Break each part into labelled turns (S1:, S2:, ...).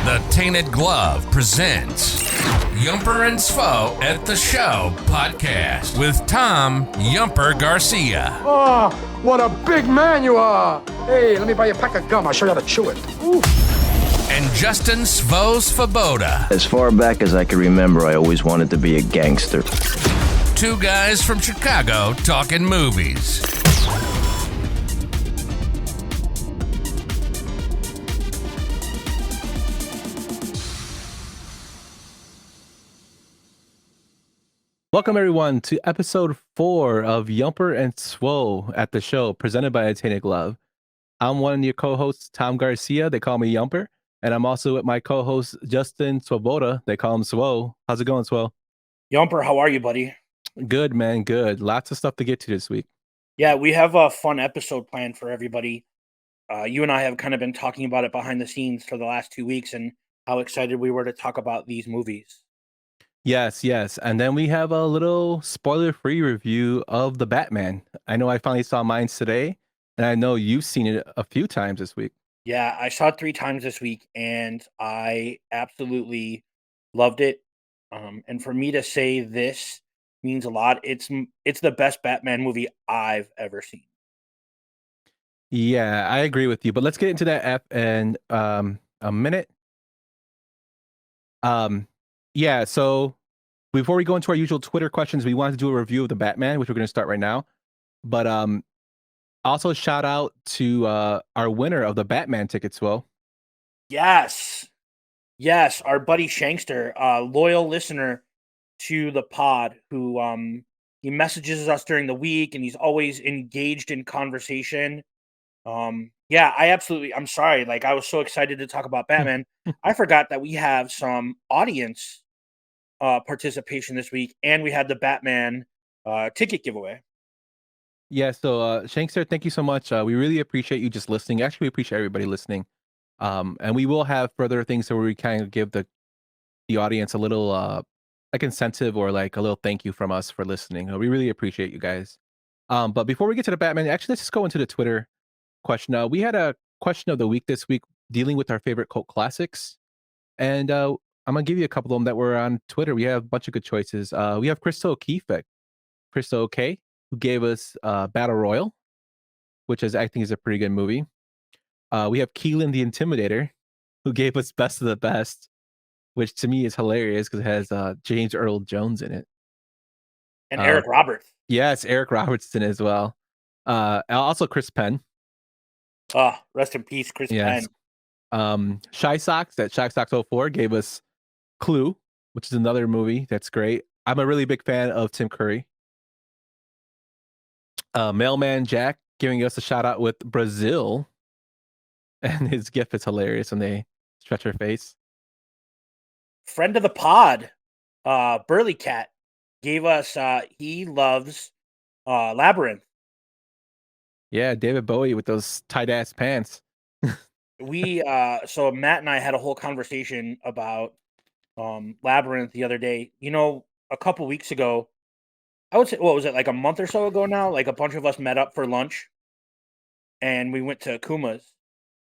S1: The Tainted Glove presents Yumper And Svo at the Show podcast with Tom Yumper Garcia.
S2: Oh, what a big man you are. Hey, let me buy you a pack of gum. I'll show you how to chew it. Ooh.
S1: And Justin Svo Svoboda.
S3: As far back as I can remember, I always wanted to be a gangster.
S1: Two guys from Chicago talking movies.
S4: Welcome, everyone, to episode 4 of Yumper And Svo at the Show, presented by Tainted Glove. I'm one of your co-hosts, Tom Garcia. They call me Yumper. And I'm also with my co-host, Justin Svoboda. They call him Svo. How's it going, Svo?
S5: Yumper, how are you, buddy?
S4: Good, man. Good. Lots of stuff to get to this week.
S5: Yeah, we have a fun episode planned for everybody. You and I have kind of been talking about it behind the scenes for the last 2 weeks and how excited we were to talk about these movies.
S4: Yes. And then we have a little spoiler-free review of The Batman. I know I finally saw mine today, and I know you've seen it a few times this week.
S5: Yeah, I saw it 3 times this week, and I absolutely loved it. And for me to say this means a lot. It's the best Batman movie I've ever seen.
S4: Yeah, I agree with you. But let's get into that in a minute. Yeah, so before we go into our usual Twitter questions, we wanted to do a review of The Batman, which we're going to start right now. But also shout out to our winner of the Batman tickets, Will.
S5: Yes, our buddy Shankster, loyal listener to the pod, who he messages us during the week, and he's always engaged in conversation. Yeah, I'm sorry. Like, I was so excited to talk about Batman. I forgot that we have some audience participation this week, and we had the Batman ticket giveaway.
S4: Yeah, so Shankster, thank you so much. We really appreciate you just listening. Actually, we appreciate everybody listening. And we will have further things where we kind of give the audience a little like incentive or like a little thank you from us for listening. We really appreciate you guys. But before we get to the Batman, actually, let's just go into the Twitter question. We had a question of the week this week dealing with our favorite cult classics. And I'm going to give you a couple of them that were on Twitter. We have a bunch of good choices. We have Krista O'Keefe, Krista OK, who gave us Battle Royal, which I think is a pretty good movie. We have Keelan the Intimidator, who gave us Best of the Best, which to me is hilarious because it has James Earl Jones in it.
S5: And Eric Roberts.
S4: Yes, Eric Robertson as well. Also Chris Penn.
S5: Rest in peace, Chris Penn.
S4: Shy Socks, that Shy Socks 04 gave us Clue, which is another movie that's great. I'm a really big fan of Tim Curry. Mailman Jack giving us a shout out with Brazil, and his gif is hilarious when they stretch her face.
S5: Friend of the pod, Burly Cat, gave us he loves Labyrinth.
S4: Yeah, David Bowie with those tight ass pants.
S5: So Matt and I had a whole conversation about Labyrinth the other day. You know, a couple weeks ago, I would say, what was it, like a month or so ago now? Like, a bunch of us met up for lunch, and we went to Kuma's.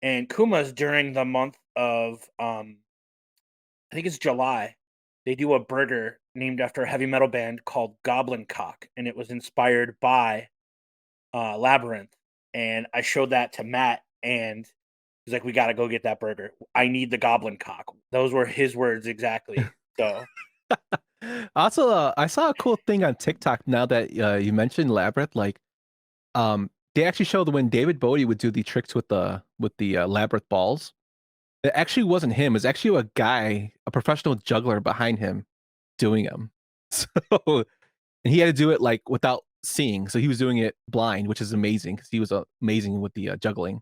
S5: And Kuma's, during the month of I think it's July, they do a burger named after a heavy metal band called Goblin Cock, and it was inspired by Labyrinth. And I showed that to Matt, and he's like, "We got to go get that burger. I need the Goblin Cock." Those were his words exactly. So,
S4: also, I saw a cool thing on TikTok now that you mentioned Labyrinth. Like, they actually showed when David Bowie would do the tricks with the Labyrinth balls. It actually wasn't him. It's actually a guy, a professional juggler behind him doing them. So, and he had to do it like without seeing. So he was doing it blind, which is amazing because he was amazing with the juggling.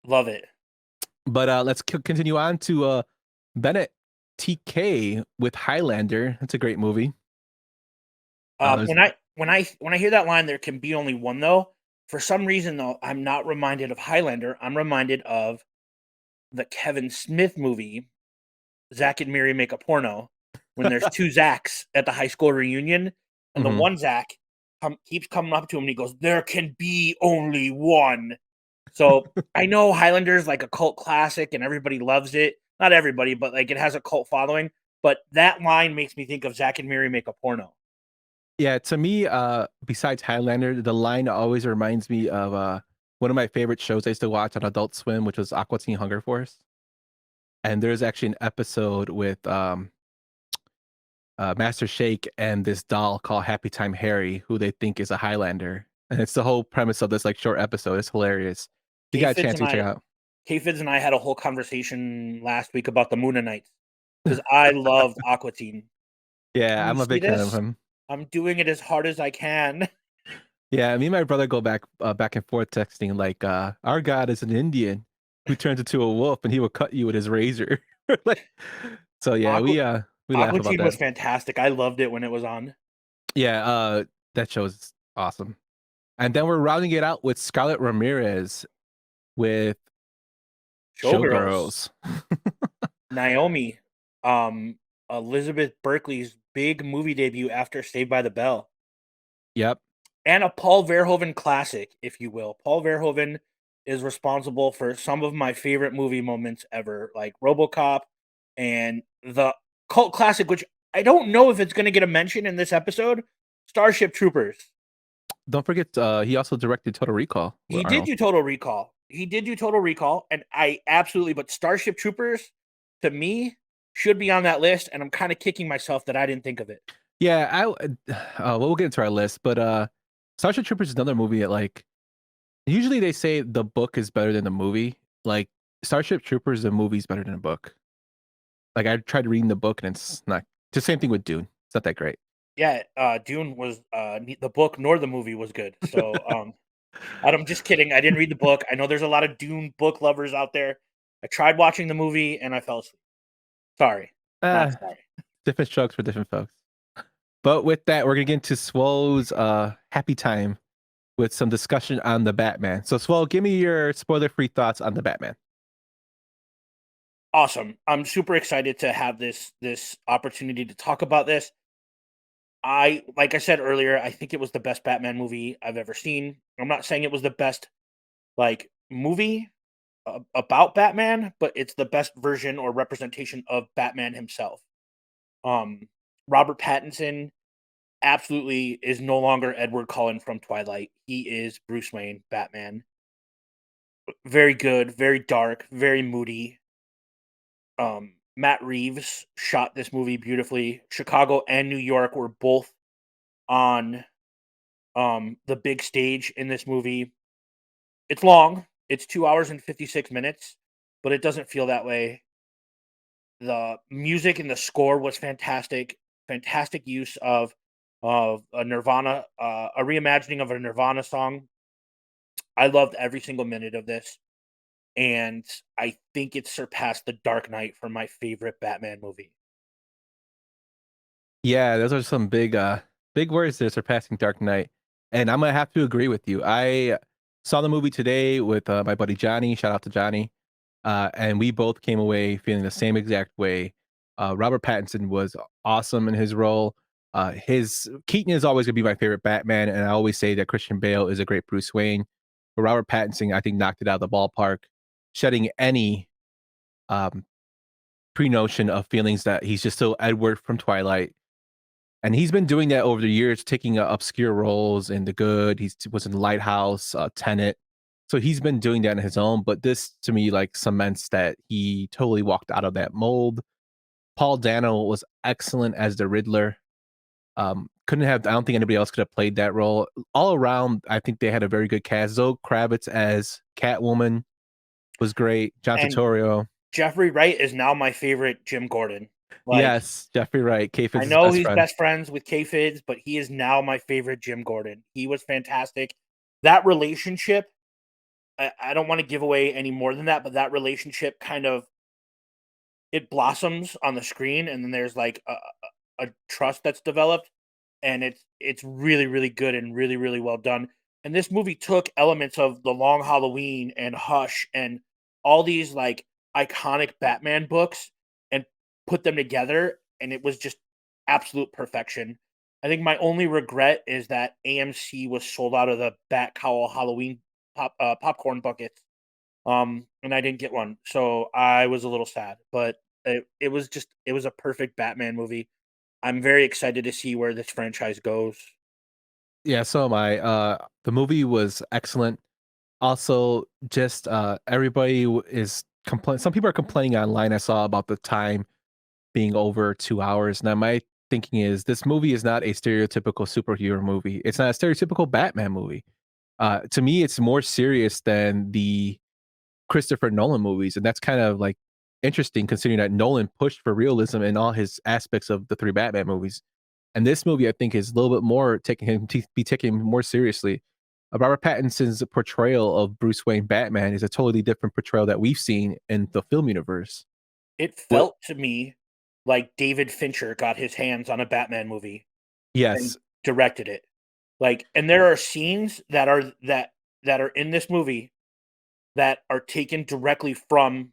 S5: Love it.
S4: But let's continue on to Bennett TK with Highlander. That's a great movie.
S5: When I hear that line, there can be only one though. For some reason, though, I'm not reminded of Highlander. I'm reminded of the Kevin Smith movie, Zach and Miri Make a Porno, when there's two Zachs at the high school reunion, and the one Zach keeps coming up to him, and he goes, "There can be only one." So I know Highlander's like a cult classic and everybody loves it. Not everybody, but like it has a cult following. But that line makes me think of Zack and Miri Make a Porno.
S4: Yeah, to me, besides Highlander, the line always reminds me of one of my favorite shows I used to watch on Adult Swim, which was Aqua Teen Hunger Force. And there's actually an episode with Master Shake and this doll called Happy Time Harry, who they think is a Highlander. And it's the whole premise of this like short episode. It's hilarious. If you got a chance, you check it out.
S5: K-Fids and I had a whole conversation last week about the Moonanites because I loved Aqua Teen.
S4: Yeah,
S5: You
S4: I'm a
S5: see
S4: big fan of
S5: this?
S4: him.
S5: I'm doing it as hard as I can.
S4: Yeah, me and my brother go back and forth texting like, our God is an Indian who turns into a wolf and he will cut you with his razor. Like, so yeah, we laugh
S5: Aqua
S4: about
S5: Teen was
S4: that.
S5: fantastic. I loved it when it was on.
S4: Yeah, that show is awesome. And then we're rounding it out with Scarlett Ramirez with
S5: Showgirls.
S4: Showgirls.
S5: Naomi, Elizabeth Berkley's big movie debut after Saved by the Bell.
S4: Yep.
S5: And a Paul Verhoeven classic, if you will. Paul Verhoeven is responsible for some of my favorite movie moments ever, like RoboCop and the cult classic, which I don't know if it's going to get a mention in this episode, Starship Troopers.
S4: Don't forget, he also directed Total Recall.
S5: He did do Total Recall. And I absolutely, but Starship Troopers, to me, should be on that list, and I'm kind of kicking myself that I didn't think of it.
S4: Yeah, we'll get into our list, but Starship Troopers is another movie that, like, usually they say the book is better than the movie. Like, Starship Troopers, the movie's better than the book. Like, I tried reading the book, and it's not. It's the same thing with Dune. It's not that great.
S5: Yeah, Dune was the book nor the movie was good. So I'm just kidding. I didn't read the book. I know there's a lot of Dune book lovers out there. I tried watching the movie and I fell asleep. Sorry. Not sorry.
S4: Different strokes for different folks. But with that, we're gonna get into Swo's happy time with some discussion on the Batman. So Swo, give me your spoiler-free thoughts on the Batman.
S5: Awesome. I'm super excited to have this opportunity to talk about this. Like I said earlier, I think it was the best Batman movie I've ever seen. I'm not saying it was the best like movie about Batman, but it's the best version or representation of Batman himself. Robert Pattinson absolutely is no longer Edward Cullen from Twilight. He is Bruce Wayne, Batman. Very good, very dark, very moody. Matt Reeves shot this movie beautifully. Chicago and New York were both on the big stage in this movie. It's long. It's 2 hours and 56 minutes, but it doesn't feel that way. The music and the score was fantastic. Fantastic use of a Nirvana, a reimagining of a Nirvana song. I loved every single minute of this, and I think it surpassed The Dark Knight for my favorite Batman movie.
S4: Yeah, those are some big words there, surpassing Dark Knight. And I'm gonna have to agree with you. I saw the movie today with my buddy Johnny. Shout out to Johnny. And we both came away feeling the same exact way. Robert Pattinson was awesome in his role. His Keaton is always gonna be my favorite Batman, and I always say that Christian Bale is a great Bruce Wayne. But Robert Pattinson, I think, knocked it out of the ballpark, shedding any um, pre-notion of feelings that he's just still Edward from Twilight. And he's been doing that over the years, taking obscure roles in The Good. He was in Lighthouse, Tenet. So he's been doing that on his own. But this, to me, like cements that he totally walked out of that mold. Paul Dano was excellent as the Riddler. Couldn't have. I don't think anybody else could have played that role. All around, I think they had a very good cast. Zoe Kravitz as Catwoman was great. John Turturro.
S5: Jeffrey Wright is now my favorite Jim Gordon. Like,
S4: yes, Jeffrey Wright.
S5: I know he's best friends with K-Fids, but he is now my favorite Jim Gordon. He was fantastic. That relationship, I don't want to give away any more than that, but that relationship kind of it blossoms on the screen, and then there's like a trust that's developed, and it's really, really good and really, really well done. And this movie took elements of The Long Halloween and Hush and all these like iconic Batman books and put them together, and it was just absolute perfection. I think my only regret is that AMC was sold out of the Bat Cowl Halloween popcorn buckets and I didn't get one, so I was a little sad. But it was a perfect Batman movie. I'm very excited to see where this franchise goes.
S4: Yeah, so am I. The movie was excellent. Also, just everybody is complaining. Some people are complaining online. I saw about the time being over 2 hours. Now, my thinking is this movie is not a stereotypical superhero movie. It's not a stereotypical Batman movie. To me, it's more serious than the Christopher Nolan movies, and that's kind of like interesting considering that Nolan pushed for realism in all his aspects of the three Batman movies. And this movie, I think, is a little bit more taking him to be taken more seriously. Robert Pattinson's portrayal of Bruce Wayne Batman is a totally different portrayal that we've seen in the film universe.
S5: It
S4: What?
S5: felt to me like David Fincher got his hands on a Batman movie and
S4: Yes,
S5: directed it. Like, and there are scenes that are in this movie that are taken directly from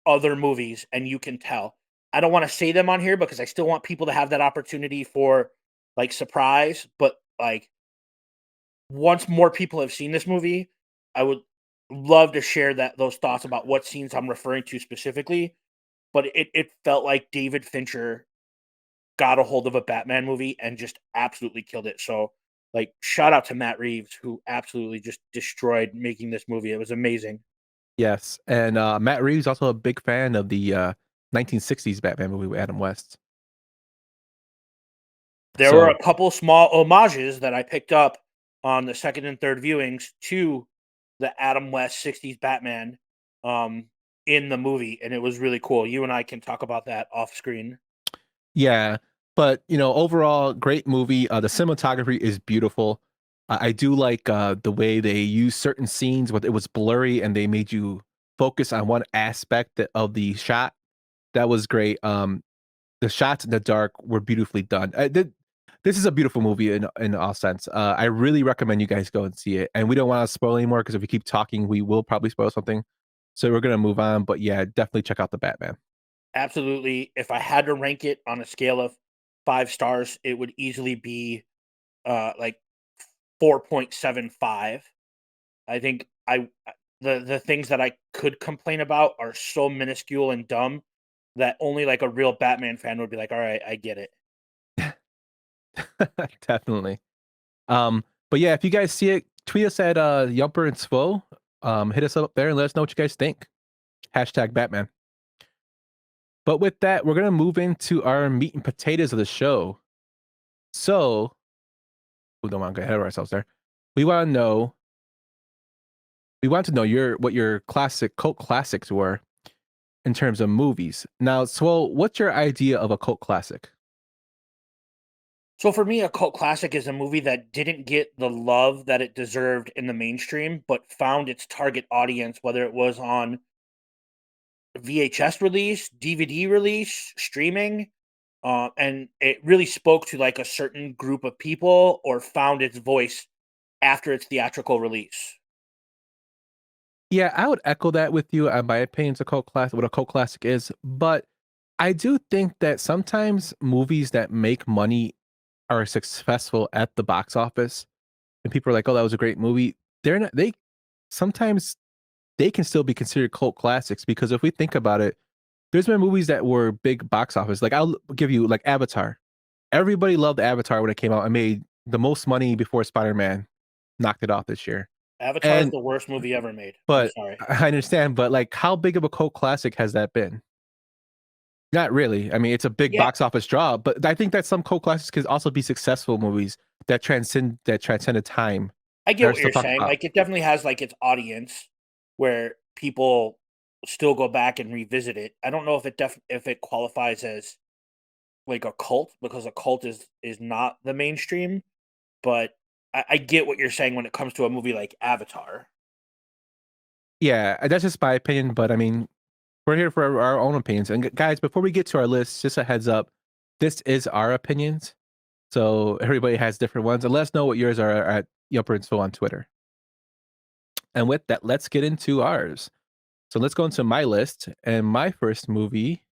S5: other movies, and you can tell. I don't want to say them on here because I still want people to have that opportunity for like surprise, but like once more people have seen this movie, I would love to share those thoughts about what scenes I'm referring to specifically. But it felt like David Fincher got a hold of a Batman movie and just absolutely killed it. So like shout out to Matt Reeves who absolutely just destroyed making this movie. It was amazing.
S4: yes. And Matt Reeves also a big fan of the 1960s Batman movie with Adam West.
S5: There were
S4: So
S5: a couple small homages that I picked up on the second and third viewings to the Adam West 60s Batman um, in the movie, and it was really cool. You and I can talk about that off screen.
S4: yeah, but overall, great movie. The cinematography is beautiful. I do like the way they use certain scenes, but it was blurry and they made you focus on one aspect of the shot. That was great. The shots in the dark were beautifully done. This is a beautiful movie in all sense. I really recommend you guys go and see it. And we don't want to spoil anymore because if we keep talking, we will probably spoil something. So we're gonna move on. But yeah, definitely check out the Batman.
S5: Absolutely. If I had to rank it on a scale of 5 stars, it would easily be like 4.75. I think the things that I could complain about are so minuscule and dumb that only like a real Batman fan would be like, "All right, I get it."
S4: Definitely. But yeah, if you guys see it, tweet us at Yumper and Svo. Hit us up there and let us know what you guys think. Hashtag Batman. But with that, we're gonna move into our meat and potatoes of the show. So we don't want to get ahead of ourselves there. We want to know. We want to know what your classic cult classics were in terms of movies. Now, Svo, what's your idea of a cult classic?
S5: So for me, a cult classic is a movie that didn't get the love that it deserved in the mainstream, but found its target audience, whether it was on VHS release, DVD release, streaming, and it really spoke to like a certain group of people or found its voice after its theatrical release.
S4: Yeah, I would echo that with you. My opinion is a cult classic, what a cult classic is, but I do think that sometimes movies that make money are successful at the box office, and people are like, "Oh, that was a great movie." They're not. They sometimes they can still be considered cult classics because if we think about it, there's been movies that were big box office. Like I'll give you like Avatar. Everybody loved Avatar when it came out and made the most money before Spider-Man knocked it off this year.
S5: Avatar is
S4: And
S5: the worst movie ever made. I'm
S4: but
S5: sorry.
S4: I understand, but like how big of a cult classic has that been? Not really. I mean, it's a big
S5: Yeah,
S4: box office draw, but I think that some cult classics can also be successful movies that transcended time
S5: I
S4: that
S5: get
S4: are
S5: what
S4: still
S5: you're
S4: talked
S5: saying.
S4: about.
S5: Like it definitely has like its audience where people still go back and revisit it. I don't know if if it qualifies as like a cult because a cult is not the mainstream, but I get what you're saying when it comes to a movie like Avatar.
S4: Yeah, that's just my opinion, but I mean, we're here for our own opinions. And guys, before we get to our list, just a heads up, this is our opinions. So everybody has different ones. And let us know what yours are at Yumper and So on Twitter. And with that, let's get into ours. So let's go into my list. And my first movie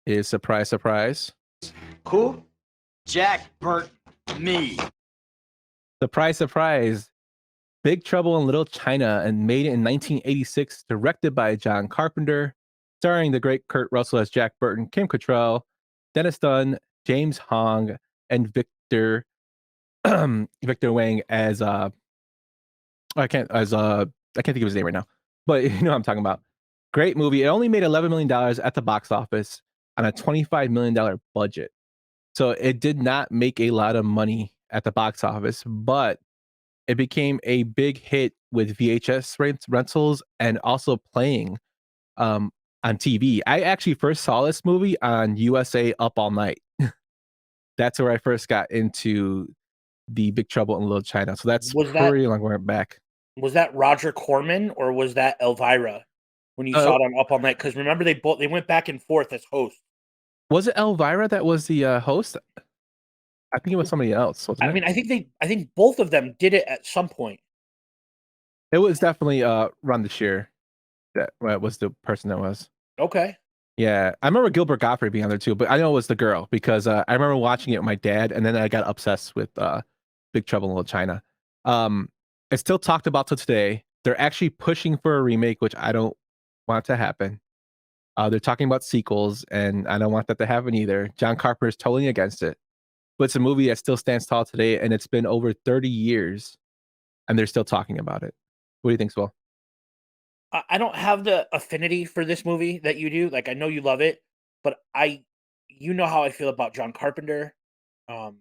S4: is surprise, surprise.
S6: Who? Jack Burt me.
S4: Surprise, surprise. Big Trouble in Little China, and made in 1986, directed by John Carpenter, starring the great Kurt Russell as Jack Burton, Kim Cattrall, Dennis Dunn, James Hong, and Victor Victor Wang as I can't think of his name right now, but you know what I'm talking about. Great movie. It only made $11 million at the box office on a $25 million budget. So it did not make a lot of money at the box office, but it became a big hit with VHS rentals and also playing on TV. I actually first saw this movie on USA Up All Night. That's where I first got into the Big Trouble in Little China. So that's
S5: Was that
S4: pretty long way back.
S5: was that Roger Corman or was that Elvira when you
S4: Uh,
S5: saw it on Up All Night? Because remember they went back and forth as hosts.
S4: Was it Elvira that was the host? I think it was somebody else, wasn't
S5: I
S4: it?
S5: mean, I think both of them did it at some point.
S4: It was definitely Ron Shear that was the person that was.
S5: Okay.
S4: Yeah, I remember Gilbert Gottfried being on there too, but I know it was the girl because I remember watching it with my dad, and then I got obsessed with Big Trouble in Little China. It's still talked about to today. They're actually pushing for a remake, which I don't want to happen. They're talking about sequels, and I don't want that to happen either. John Carpenter is totally against it, but it's a movie that still stands tall today, and it's been over 30 years, and they're still talking about it. What do you think, Swell?
S5: I don't have the affinity for this movie that you do. Like I know you love it, but you know how I feel about John Carpenter. Um,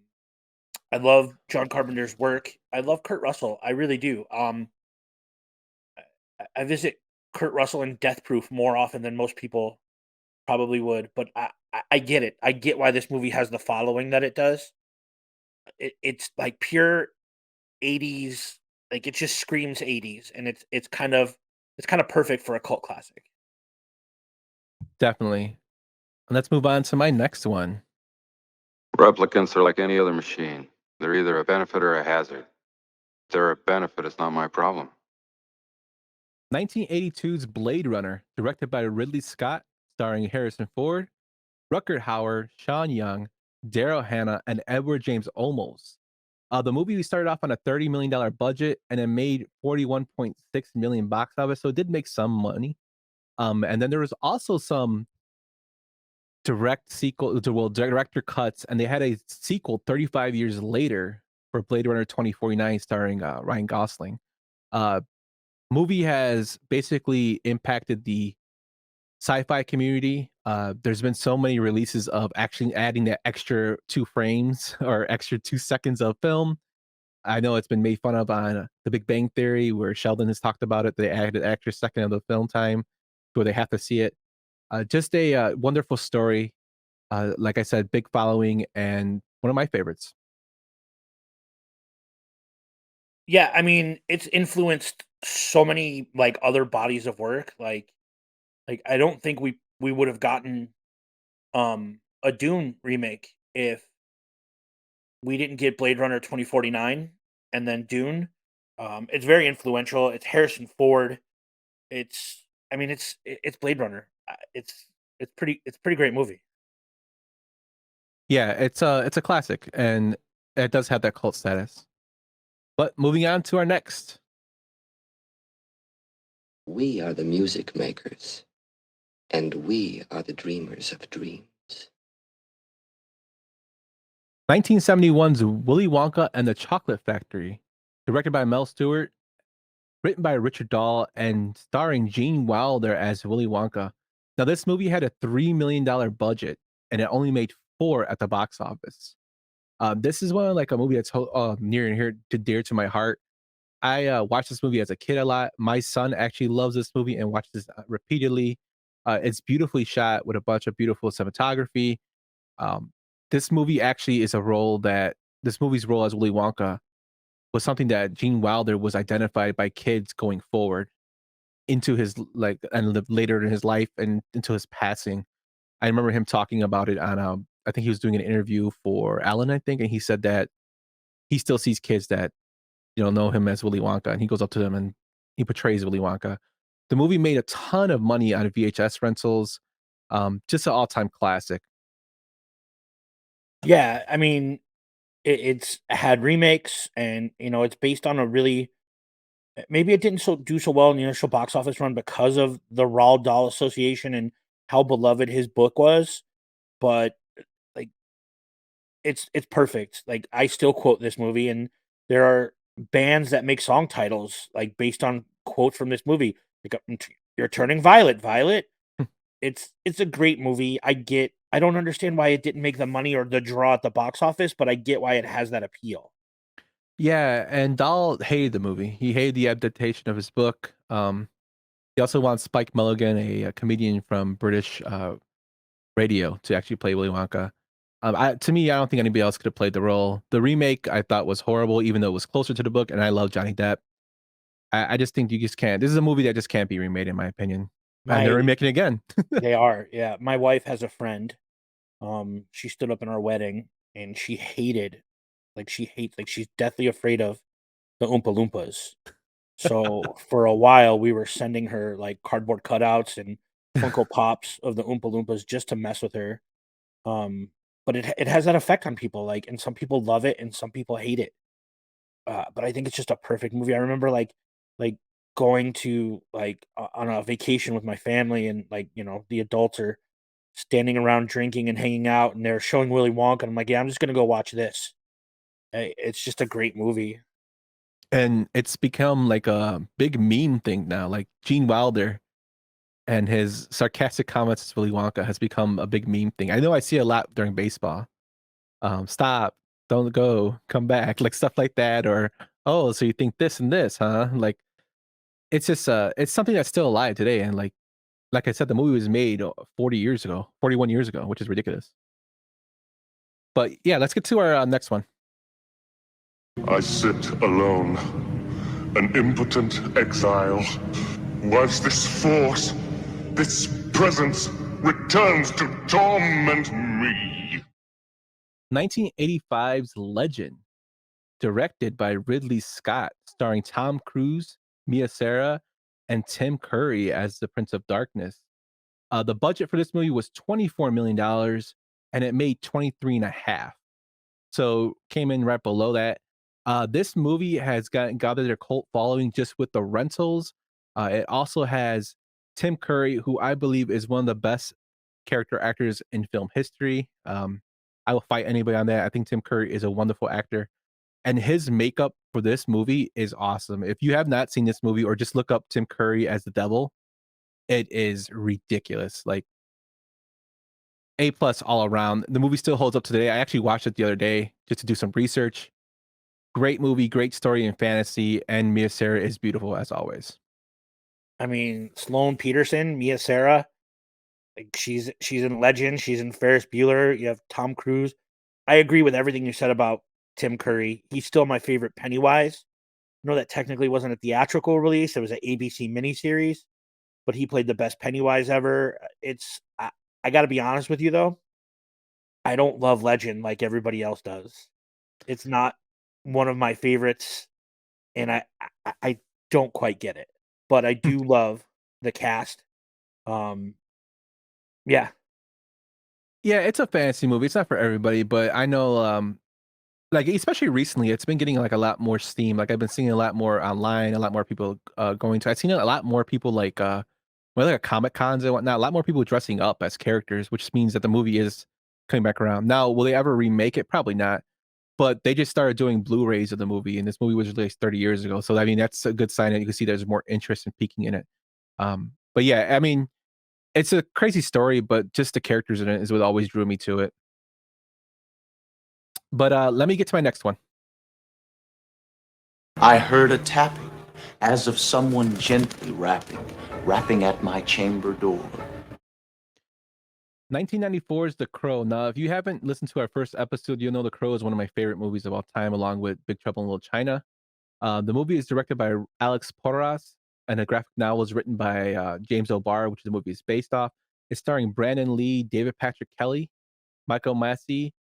S5: I love John Carpenter's work. I love Kurt Russell. I really do. I visit Kurt Russell in Death Proof more often than most people probably would, but I get it. I get why this movie has the following that it does. It's like pure 80s, like it just screams 80s, and it's kind of perfect for a cult classic.
S4: Definitely. And let's move on to my next one.
S6: Replicants are like any other machine. They're either a benefit or a hazard. If they're a benefit, it's not my problem.
S4: 1982's Blade Runner, directed by Ridley Scott, starring Harrison Ford, Rutger Hauer, Sean Young, Daryl Hannah, and Edward James Olmos. The movie started off on a $30 million budget and it made 41.6 million box office, so it did make some money. And then there was also some director cuts, and they had a sequel 35 years later for Blade Runner 2049, starring Ryan Gosling. Movie has basically impacted the sci-fi community. There's been so many releases of actually adding that extra 2 frames or extra 2 seconds of film. I know it's been made fun of on The Big Bang Theory, where Sheldon has talked about it. They added an extra second of the film time where they have to see it. Just a wonderful story. Like I said, big following and one of my favorites.
S5: Yeah, I mean, it's influenced so many like other bodies of work. Like I don't think we would have gotten a Dune remake if we didn't get Blade Runner 2049 and then Dune. It's very influential. It's Harrison Ford. It's I mean it's Blade Runner. It's pretty great movie.
S4: Yeah, it's a classic, and it does have that cult status. But moving on to our next.
S7: We are the music makers, and we are the dreamers of dreams.
S4: 1971's Willy Wonka and the Chocolate Factory, directed by Mel Stewart, written by Richard Dahl, and starring Gene Wilder as Willy Wonka. Now, this movie had a $3 million budget, and it only made 4 at the box office. This is one like a movie that's near and dear to my heart. I watched this movie as a kid a lot. My son actually loves this movie and watches this repeatedly. It's beautifully shot with a bunch of beautiful cinematography. Um, this movie actually is a role that this movie's role as Willy Wonka was something that Gene Wilder was identified by kids going forward into his later in his life and into his passing. I remember him talking about it on I think he was doing an interview for Ellen, I think, and he said that he still sees kids that know him as Willy Wonka, and he goes up to them and he portrays Willy Wonka. The movie made a ton of money out of VHS rentals. Just an all-time classic.
S5: Yeah, I mean it's had remakes and it's based on a really maybe it didn't do so well in the initial box office run because of the Roald Dahl association and how beloved his book was, but, like, it's perfect. Like, I still quote this movie, and there are bands that make song titles, like, based on quotes from this movie. Like, "You're turning violet, Violet." It's a great movie. I don't understand why it didn't make the money or the draw at the box office, but I get why it has that appeal.
S4: Yeah, and Dahl hated the movie. He hated the adaptation of his book. He also wants Spike Mulligan, a comedian from British radio, to actually play Willy Wonka. To me, I don't think anybody else could have played the role. The remake I thought was horrible, even though it was closer to the book, and I love Johnny Depp. I just think you just can't. This is a movie that just can't be remade, in my opinion. And they're
S5: My
S4: remaking it again.
S5: They are, yeah. My wife has a friend, she stood up in our wedding, and she hated she hates she's deathly afraid of the Oompa Loompas. So, for a while, we were sending her, like, cardboard cutouts and Funko Pops of the Oompa Loompas just to mess with her. But it has that effect on people, like, and some people love it and some people hate it. But I think it's just a perfect movie. I remember, like, going to, on a vacation with my family and, the adults are standing around drinking and hanging out, and they're showing Willy Wonka, and I'm like, "Yeah, I'm just gonna go watch this." It's just a great movie.
S4: And it's become like a big meme thing now. Like Gene Wilder and his sarcastic comments as Willy Wonka has become a big meme thing. I know I see a lot during baseball. Stop, don't go, come back, like stuff like that. Or, oh, so you think this and this, huh? Like it's just it's something that's still alive today. And like I said, the movie was made 40 years ago, 41 years ago, which is ridiculous. But yeah, let's get to our next one.
S8: I sit alone, an impotent exile, whilst this force, this presence, returns to torment me.
S4: 1985's Legend, directed by Ridley Scott, starring Tom Cruise, Mia Sara, and Tim Curry as the Prince of Darkness. The budget for this movie was $24 million, and it made 23 and a half. So came in right below that. This movie has gathered a cult following just with the rentals. It also has Tim Curry, who I believe is one of the best character actors in film history. I will fight anybody on that. I think Tim Curry is a wonderful actor, and his makeup for this movie is awesome. If you have not seen this movie, or just look up Tim Curry as the devil, it is ridiculous. Like A plus all around. The movie still holds up today. I actually watched it the other day just to do some research. Great movie, great story and fantasy, and Mia Sara is beautiful as always.
S5: I mean, Sloane Peterson, Mia Sara, like, she's in Legend, she's in Ferris Bueller, you have Tom Cruise. I agree with everything you said about Tim Curry. He's still my favorite Pennywise. I know that technically wasn't a theatrical release, it was an ABC miniseries, but he played the best Pennywise ever. I gotta be honest with you, though, I don't love Legend like everybody else does. It's not one of my favorites, and I don't quite get it, but I do love the cast. Um, yeah.
S4: Yeah, it's a fantasy movie. It's not for everybody, but I know like especially recently it's been getting like a lot more steam. Like I've been seeing a lot more online, a lot more people going to. I've seen a lot more people like well, like Comic Cons and whatnot, a lot more people dressing up as characters, which means that the movie is coming back around. Now, will they ever remake it? Probably not. But they just started doing Blu-rays of the movie, and this movie was released 30 years ago. So I mean, that's a good sign that you can see there's more interest in peeking in it. But yeah, I mean, it's a crazy story, but just the characters in it is what always drew me to it. But let me get to my next one.
S9: I heard a tapping, as of someone gently rapping at my chamber door.
S4: 1994 is The Crow. Now, if you haven't listened to our first episode, you'll know The Crow is one of my favorite movies of all time, along with Big Trouble in Little China. The movie is directed by Alex Porras, and the graphic novel is written by James O'Barr, which the movie is based off. It's starring Brandon Lee, David Patrick Kelly, Michael Massey,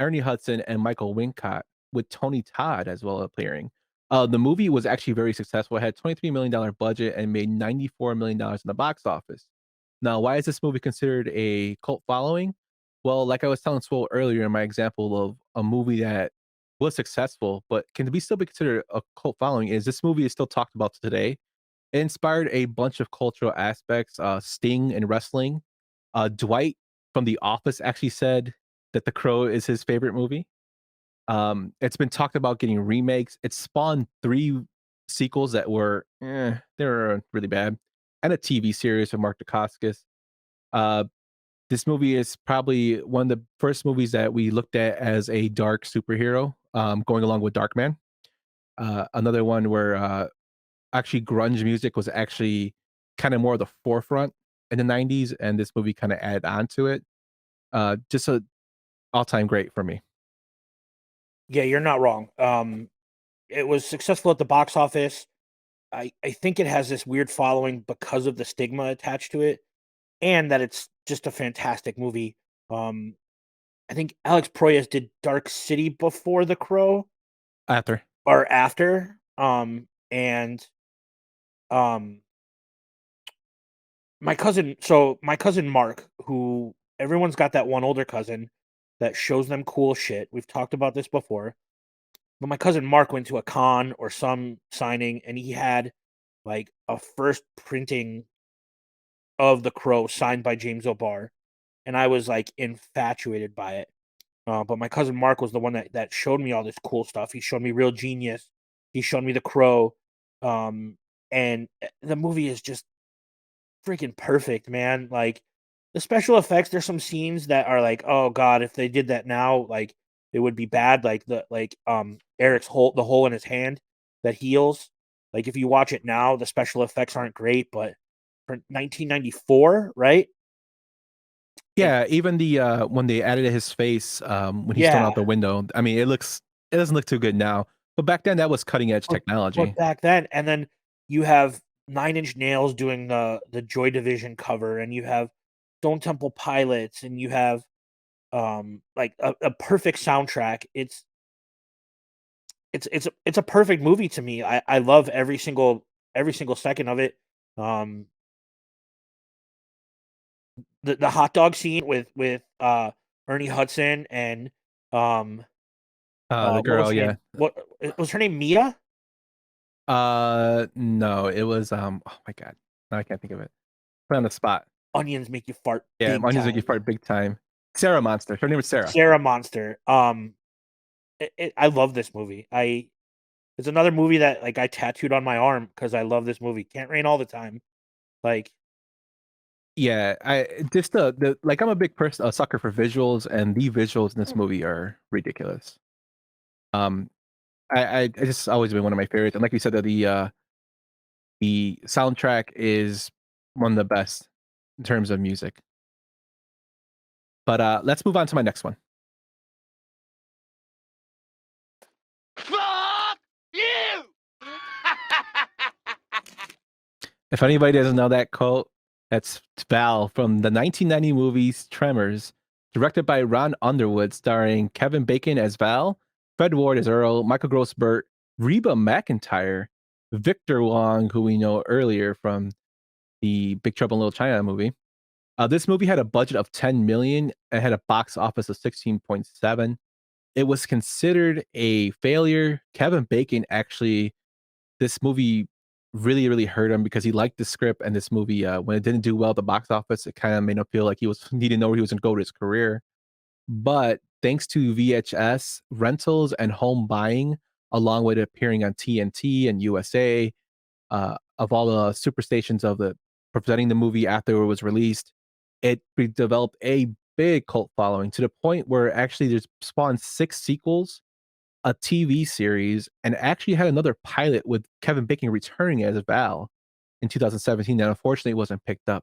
S4: Ernie Hudson, and Michael Wincott, with Tony Todd as well appearing. The movie was actually very successful. It had $23 million budget and made $94 million in the box office. Now, why is this movie considered a cult following? Well, like I was telling Swole earlier in my example of a movie that was successful, but can be still be considered a cult following is this movie is still talked about today. It inspired a bunch of cultural aspects, Sting and wrestling. Dwight from The Office actually said that The Crow is his favorite movie. It's been talked about getting remakes. It spawned 3 sequels that were, they were really bad, and a TV series with Mark Dacascos. Uh, this movie is probably one of the first movies that we looked at as a dark superhero, going along with Darkman. Another one where actually grunge music was actually kind of more of the forefront in the 90s, and this movie kind of added on to it. Just a all-time great for me.
S5: Yeah, you're not wrong. It was successful at the box office. I think it has this weird following because of the stigma attached to it, and that it's just a fantastic movie. Um, I think Alex Proyas did Dark City before The Crow
S4: After.
S5: or after. And um, my cousin Mark, who everyone's got that one older cousin that shows them cool shit. We've talked about this before. But my cousin Mark went to a con or some signing, and he had like a first printing of The Crow signed by James O'Barr, and I was like infatuated by it. But my cousin Mark was the one that showed me all this cool stuff. He showed me Real Genius. He showed me The Crow, and the movie is just freaking perfect, man. Like the special effects, there's some scenes that are like, oh god, if they did that now, like it would be bad. Like Eric's the hole in his hand that heals. Like if you watch it now, the special effects aren't great, but for 1994, right?
S4: Yeah, even the when they added his face, when he's thrown
S5: Yeah,
S4: out the window, I mean, it doesn't look too good now, but back then that was cutting edge
S5: but
S4: technology.
S5: back then, and then you have Nine Inch Nails doing the Joy Division cover, and you have Stone Temple Pilots, and you have like a perfect soundtrack. It's a perfect movie to me. I love every single second of it. Um, the hot dog scene with Ernie Hudson and um
S4: The
S5: what was
S4: girl,
S5: her
S4: yeah.
S5: name? What was her name? Mia?
S4: No, it was, oh my god, now I can't think of it. Put on the spot.
S5: Onions make you fart
S4: Yeah,
S5: big
S4: Onions Make You
S5: time.
S4: Fart big time. Sarah Monster. Her name was Sarah.
S5: Sarah Monster. I love this movie. It's another movie that like I tattooed on my arm because I love this movie. Can't Rain all the time. Like
S4: Yeah, I just the like I'm a big person, a sucker for visuals, and the visuals in this movie are ridiculous. Um, I just always been one of my favorites, and like you said, that the soundtrack is one of the best in terms of music. But let's move on to my next one.
S10: Fuck you!
S4: If anybody doesn't know that quote, that's Val from the 1990 movies Tremors, directed by Ron Underwood, starring Kevin Bacon as Val, Fred Ward as Earl, Michael Gross Burt, Reba McEntire, Victor Wong, who we know earlier from the Big Trouble in Little China movie. This movie had a budget of 10 million and had a box office of 16.7. It was considered a failure. Kevin Bacon actually, this movie really, really hurt him because he liked the script, and this movie, when it didn't do well at the box office, it kind of made him feel like he didn't know where he was going to go with his career. But thanks to VHS rentals and home buying, along with appearing on TNT and USA, of all the superstations of the presenting the movie after it was released, it developed a big cult following to the point where actually there's spawned 6 sequels, a TV series, and actually had another pilot with Kevin Bacon returning as Val in 2017 that unfortunately wasn't picked up.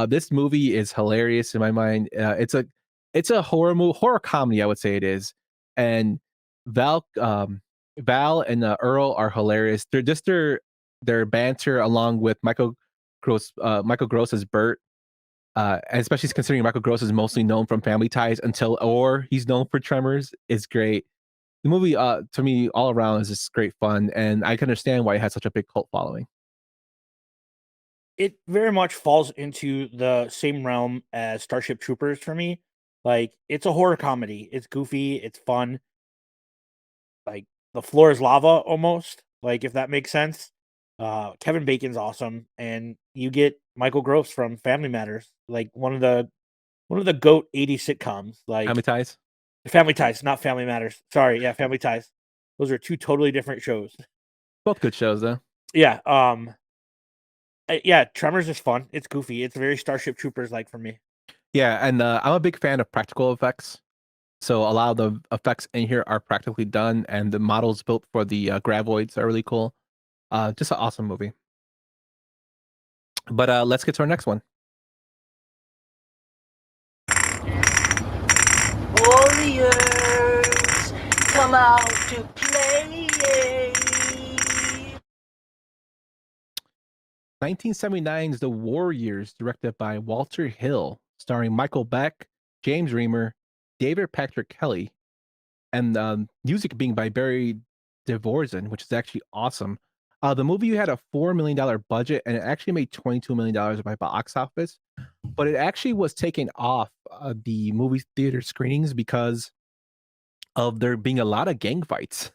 S4: This movie is hilarious in my mind. It's a horror comedy, I would say it is, and Val Val and Earl are hilarious. They're just their banter along with Michael Gross's Bert, and especially considering Michael Gross is mostly known from Family Ties or he's known for Tremors, is great. The movie, to me, all around is just great fun, and I can understand why it has such a big cult following.
S5: it very much falls into the same realm as Starship Troopers for me. Like it's a horror comedy. It's goofy, it's fun. like the floor is lava almost, like if that makes sense. Kevin Bacon's awesome, and you get Michael Gross from Family Matters, like one of the GOAT 80s sitcoms,
S4: Family
S5: like
S4: Ties.
S5: Family Ties, not Family Matters. Sorry, yeah, Family Ties. Those are two totally different shows.
S4: Both good shows though.
S5: Yeah, yeah, Tremors is fun. It's goofy. It's very Starship Troopers like for me.
S4: Yeah, and I'm a big fan of practical effects. So a lot of the effects in here are practically done, and the models built for the graboids are really cool. Just an awesome movie. But let's get to our next one.
S10: Warriors, come out to play.
S4: 1979's The Warriors, directed by Walter Hill, starring Michael Beck, James Remar, David Patrick Kelly, and music being by Barry Dvorak, which is actually awesome. The movie had a $4 million budget, and it actually made $22 million by box office, but it actually was taken off the movie theater screenings because of there being a lot of gang fights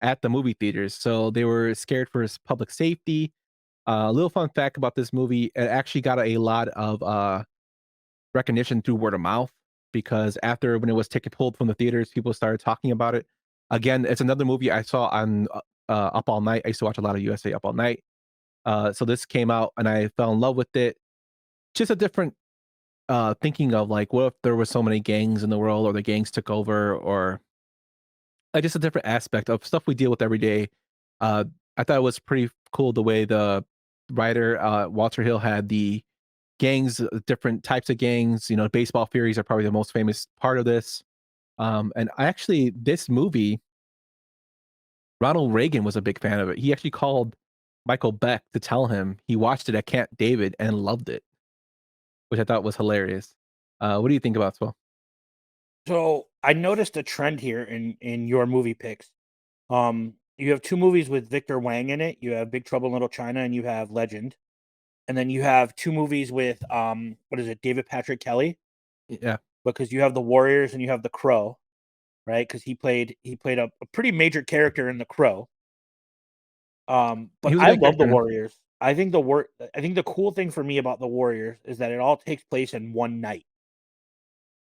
S4: at the movie theaters. So they were scared for his public safety. A little fun fact about this movie: it actually got a lot of recognition through word of mouth because after when it was taken pulled from the theaters, people started talking about it. Again, it's another movie I saw on Up All Night. I used to watch a lot of USA Up All Night. So this came out and I fell in love with it. Just a different thinking of like, what if there were so many gangs in the world, or the gangs took over, or just a different aspect of stuff we deal with every day. I thought it was pretty cool the way the writer Walter Hill had the gangs, different types of gangs. You know, baseball theories are probably the most famous part of this. And I actually, this movie, Ronald Reagan was a big fan of it. He actually called Michael Beck to tell him he watched it at Camp David and loved it, which I thought was hilarious. What do you think about Swell?
S5: So I noticed a trend here in your movie picks. You have two movies with Victor Wang in it. You have Big Trouble in Little China, and you have Legend. And then you have two movies with what is it, David Patrick Kelly?
S4: Yeah,
S5: Because you have The Warriors and you have The Crow, right? Because he played a pretty major character in The Crow.
S4: he
S5: But
S4: was a
S5: I
S4: good
S5: love The
S4: character.
S5: Warriors. I think the cool thing for me about The Warriors is that it all takes place in one night.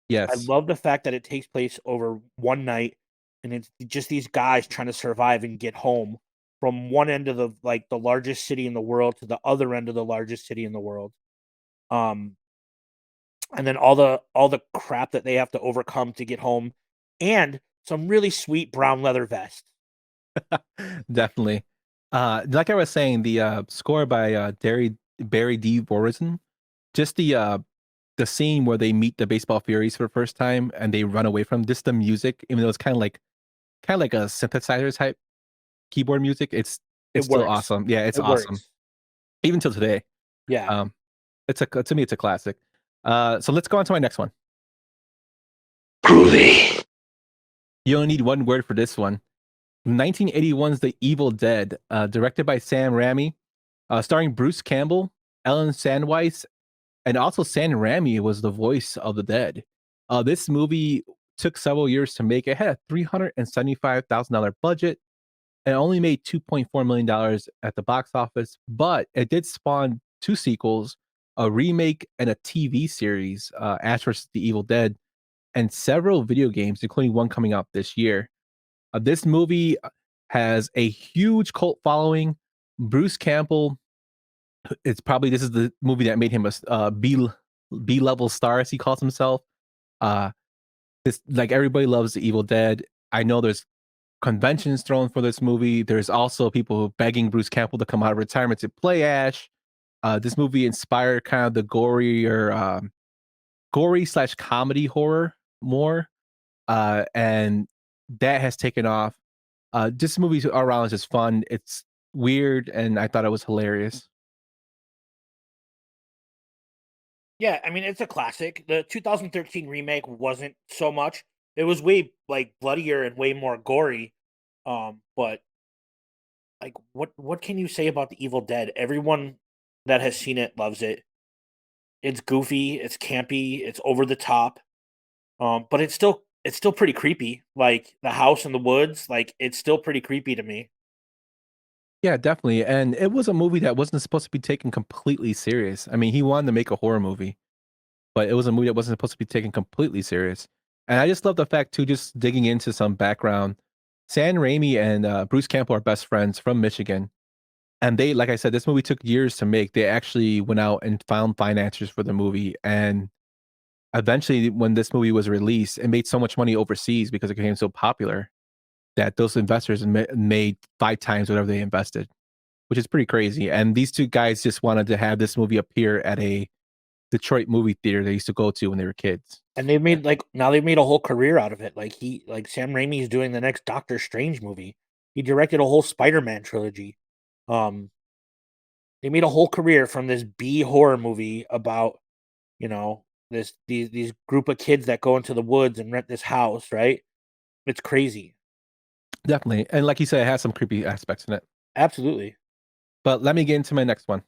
S5: I
S4: Yes,
S5: love the fact that it takes place over one night, and it's just these guys trying to survive and get home from one end of the largest city in the world to the other end of the largest city in the world. Um, and then all the crap that they have to overcome to get home, and some really sweet brown leather vests.
S4: definitely. Like I was saying, the score by Barry D. Borizon, just the scene where they meet the baseball furies for the first time and they run away from just the music, even though it's kind of like a synthesizer type keyboard music. It's
S5: It
S4: still
S5: works.
S4: awesome. Yeah, it's
S5: It
S4: awesome
S5: works.
S4: even till today.
S5: Yeah.
S4: Um, to me, it's a classic. So let's go on to my next one.
S7: Groovy.
S4: You only need one word for this one. 1981's The Evil Dead, directed by Sam Raimi, starring Bruce Campbell, Ellen Sandweiss, and also Sam Raimi was the voice of the dead. This movie took several years to make. It had a $375,000 budget and only made $2.4 million at the box office, but it did spawn two sequels, a remake, and a TV series, Ash vs. the Evil Dead, and several video games, including one coming out this year. This movie has a huge cult following. Bruce Campbell, this is the movie that made him a B level star, as he calls himself. Uh, this, like, everybody loves The Evil Dead. I know there's conventions thrown for this movie. There's also people begging Bruce Campbell to come out of retirement to play Ash. This movie inspired kind of the gory slash comedy horror more, and that has taken off. This movie all around is just fun. It's weird, and I thought it was hilarious.
S5: Yeah, I mean, it's a classic. The 2013 remake wasn't so much. It was way like bloodier and way more gory. But like what can you say about The Evil Dead? Everyone that has seen it loves it. It's goofy, it's campy, it's over the top. But it's still it's still pretty creepy. Like the house in the woods, like it's still pretty creepy to me.
S4: Yeah, definitely. And it was a movie that wasn't supposed to be taken completely serious. I mean, he wanted to make a horror movie, but it was a movie that wasn't supposed to be taken completely serious. And I just love the fact too, just digging into some background. Sam Raimi and Bruce Campbell are best friends from Michigan. And they, like I said, this movie took years to make. They actually went out and found financiers for the movie. And eventually, when this movie was released, it made so much money overseas because it became so popular that those investors made 5 times whatever they invested, which is pretty crazy. And these two guys just wanted to have this movie appear at a Detroit movie theater they used to go to when they were kids.
S5: And they've made now they've made a whole career out of it. Like Sam Raimi is doing the next Doctor Strange movie. He directed a whole Spider-Man trilogy. They made a whole career from this B horror movie about, these group of kids that go into the woods and rent this house, right? It's crazy.
S4: Definitely. And like you said, it has some creepy aspects in it.
S5: Absolutely.
S4: But let me get into my next one.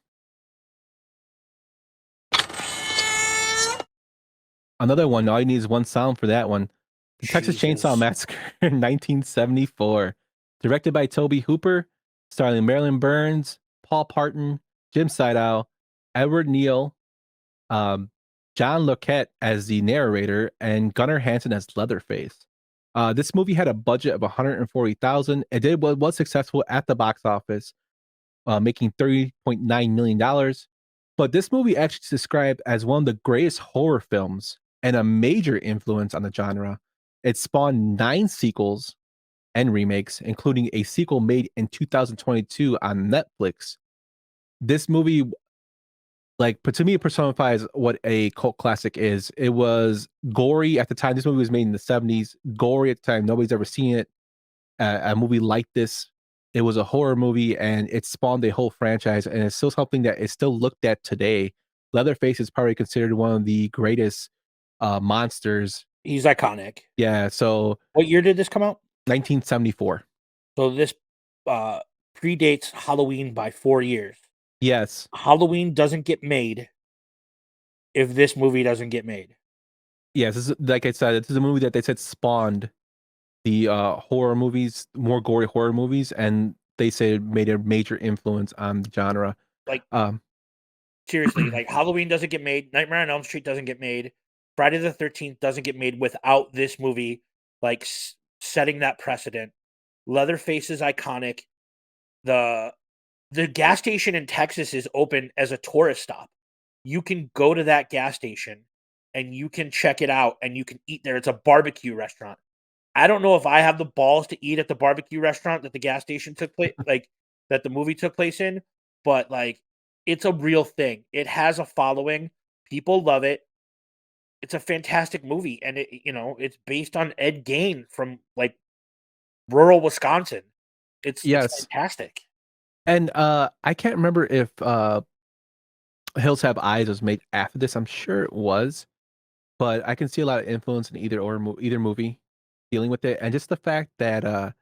S4: Another one, all you need is one sound for that one. The Texas Chainsaw Massacre in 1974. Directed by Tobe Hooper, starring Marilyn Burns, Paul Parton, Jim Sidell, Edward Neal, John Lockett as the narrator, and Gunnar Hansen as Leatherface. This movie had a budget of $140,000. It was successful at the box office, making $30.9 million. But this movie actually is described as one of the greatest horror films and a major influence on the genre. It spawned 9 sequels and remakes, including a sequel made in 2022 on Netflix. This movie, to me, it personifies what a cult classic is. It was gory at the time. This movie was made in the 70s. Gory at the time. Nobody's ever seen it. A movie like this. It was a horror movie, and it spawned a whole franchise, and it's still something that is still looked at today. Leatherface is probably considered one of the greatest monsters.
S5: He's iconic.
S4: Yeah. So,
S5: what year did this come out?
S4: 1974.
S5: So this predates Halloween by 4 years.
S4: Yes.
S5: Halloween doesn't get made if this movie doesn't get made.
S4: Yes, this is, like I said, this is a movie that they said spawned the horror movies, more gory horror movies, and they say it made a major influence on the genre.
S5: Seriously, like Halloween doesn't get made, Nightmare on Elm Street doesn't get made, Friday the 13th doesn't get made without this movie setting that precedent. Leatherface is iconic. The gas station in Texas is open as a tourist stop. You can go to that gas station and you can check it out and you can eat there. It's a barbecue restaurant. I don't know if I have the balls to eat at the barbecue restaurant that the gas station took place, that the movie took place in, but it's a real thing. It has a following. People love it. It's a fantastic movie, and it's based on Ed Gein from rural Wisconsin. It's fantastic.
S4: And I can't remember if Hills Have Eyes was made after this. I'm sure it was, but I can see a lot of influence in either movie dealing with it, and just the fact that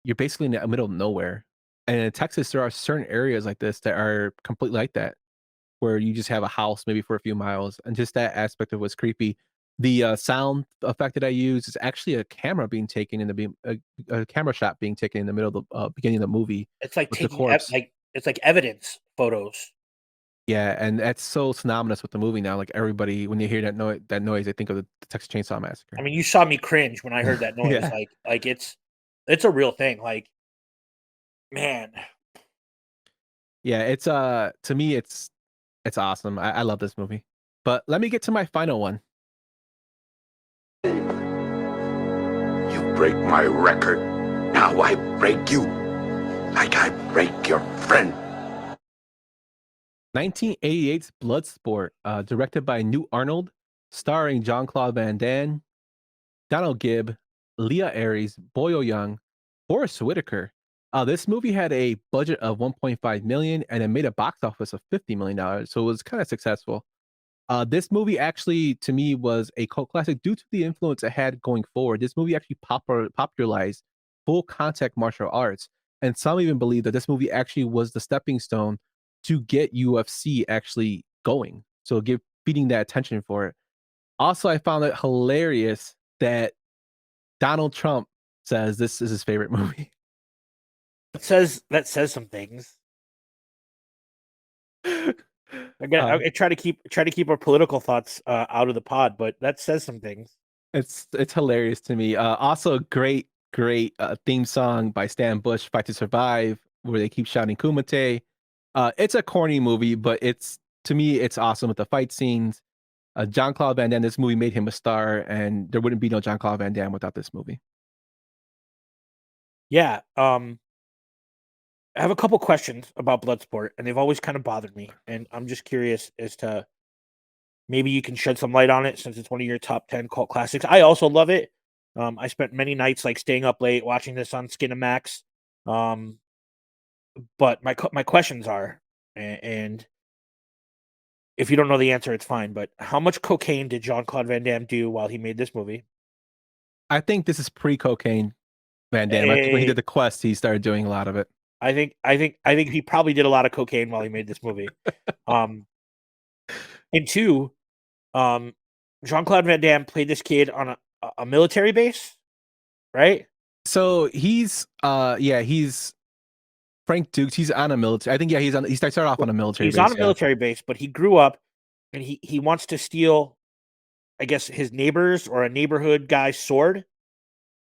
S4: you're basically in the middle of nowhere. And in Texas, there are certain areas like this that are completely like that, where you just have a house maybe for a few miles, and just that aspect of what's creepy. The sound effect that I use is actually a camera being taken in a camera shot being taken in the middle of the beginning of the movie.
S5: It's like taking it's like evidence photos.
S4: Yeah, and that's so synonymous with the movie now. Like everybody, when you hear that noise, they think of the Texas Chainsaw Massacre.
S5: I mean, you saw me cringe when I heard that noise.
S4: Yeah.
S5: It's a real thing. Man.
S4: Yeah, it's to me it's awesome. I love this movie. But let me get to my final one.
S8: You break my record. Now I break you. Like I break your friend.
S4: 1988's Bloodsport, directed by Newt Arnold, starring Jean-Claude Van Damme, Donald Gibb, Leah Aries, Boyo Young, Forrest Whitaker. This movie had a budget of $1.5 million and it made a box office of $50 million, so it was kind of successful. This movie actually, to me, was a cult classic due to the influence it had going forward. This movie actually popularized full contact martial arts, and some even believe that this movie actually was the stepping stone to get UFC actually going. So feeding that attention for it. Also, I found it hilarious that Donald Trump says this is his favorite movie.
S5: That says some things. I try to keep our political thoughts out of the pod, but that says some things.
S4: It's hilarious to me. Also, great theme song by Stan Bush, "Fight to Survive," where they keep shouting "Kumite." It's a corny movie, but to me it's awesome with the fight scenes. Jean-Claude Van Damme, this movie made him a star, and there wouldn't be no Jean-Claude Van Damme without this movie.
S5: Yeah. I have a couple questions about Bloodsport, and they've always kind of bothered me, and I'm just curious as to maybe you can shed some light on it since it's one of your top 10 cult classics. I also love it. I spent many nights like staying up late watching this on Skinamax. But my questions are, and if you don't know the answer, it's fine. But how much cocaine did Jean-Claude Van Damme do while he made this movie?
S4: I think this is pre-cocaine Van Damme. I think when he did The Quest, he started doing a lot of it.
S5: I think he probably did a lot of cocaine while he made this movie. And two, Jean-Claude Van Damme played this kid on a military base, right?
S4: So he's Frank Dukes. He's on a military. I think he started off on a military base.
S5: He's on a military base, but he grew up and he wants to steal, I guess, his neighbor's or a neighborhood guy's sword.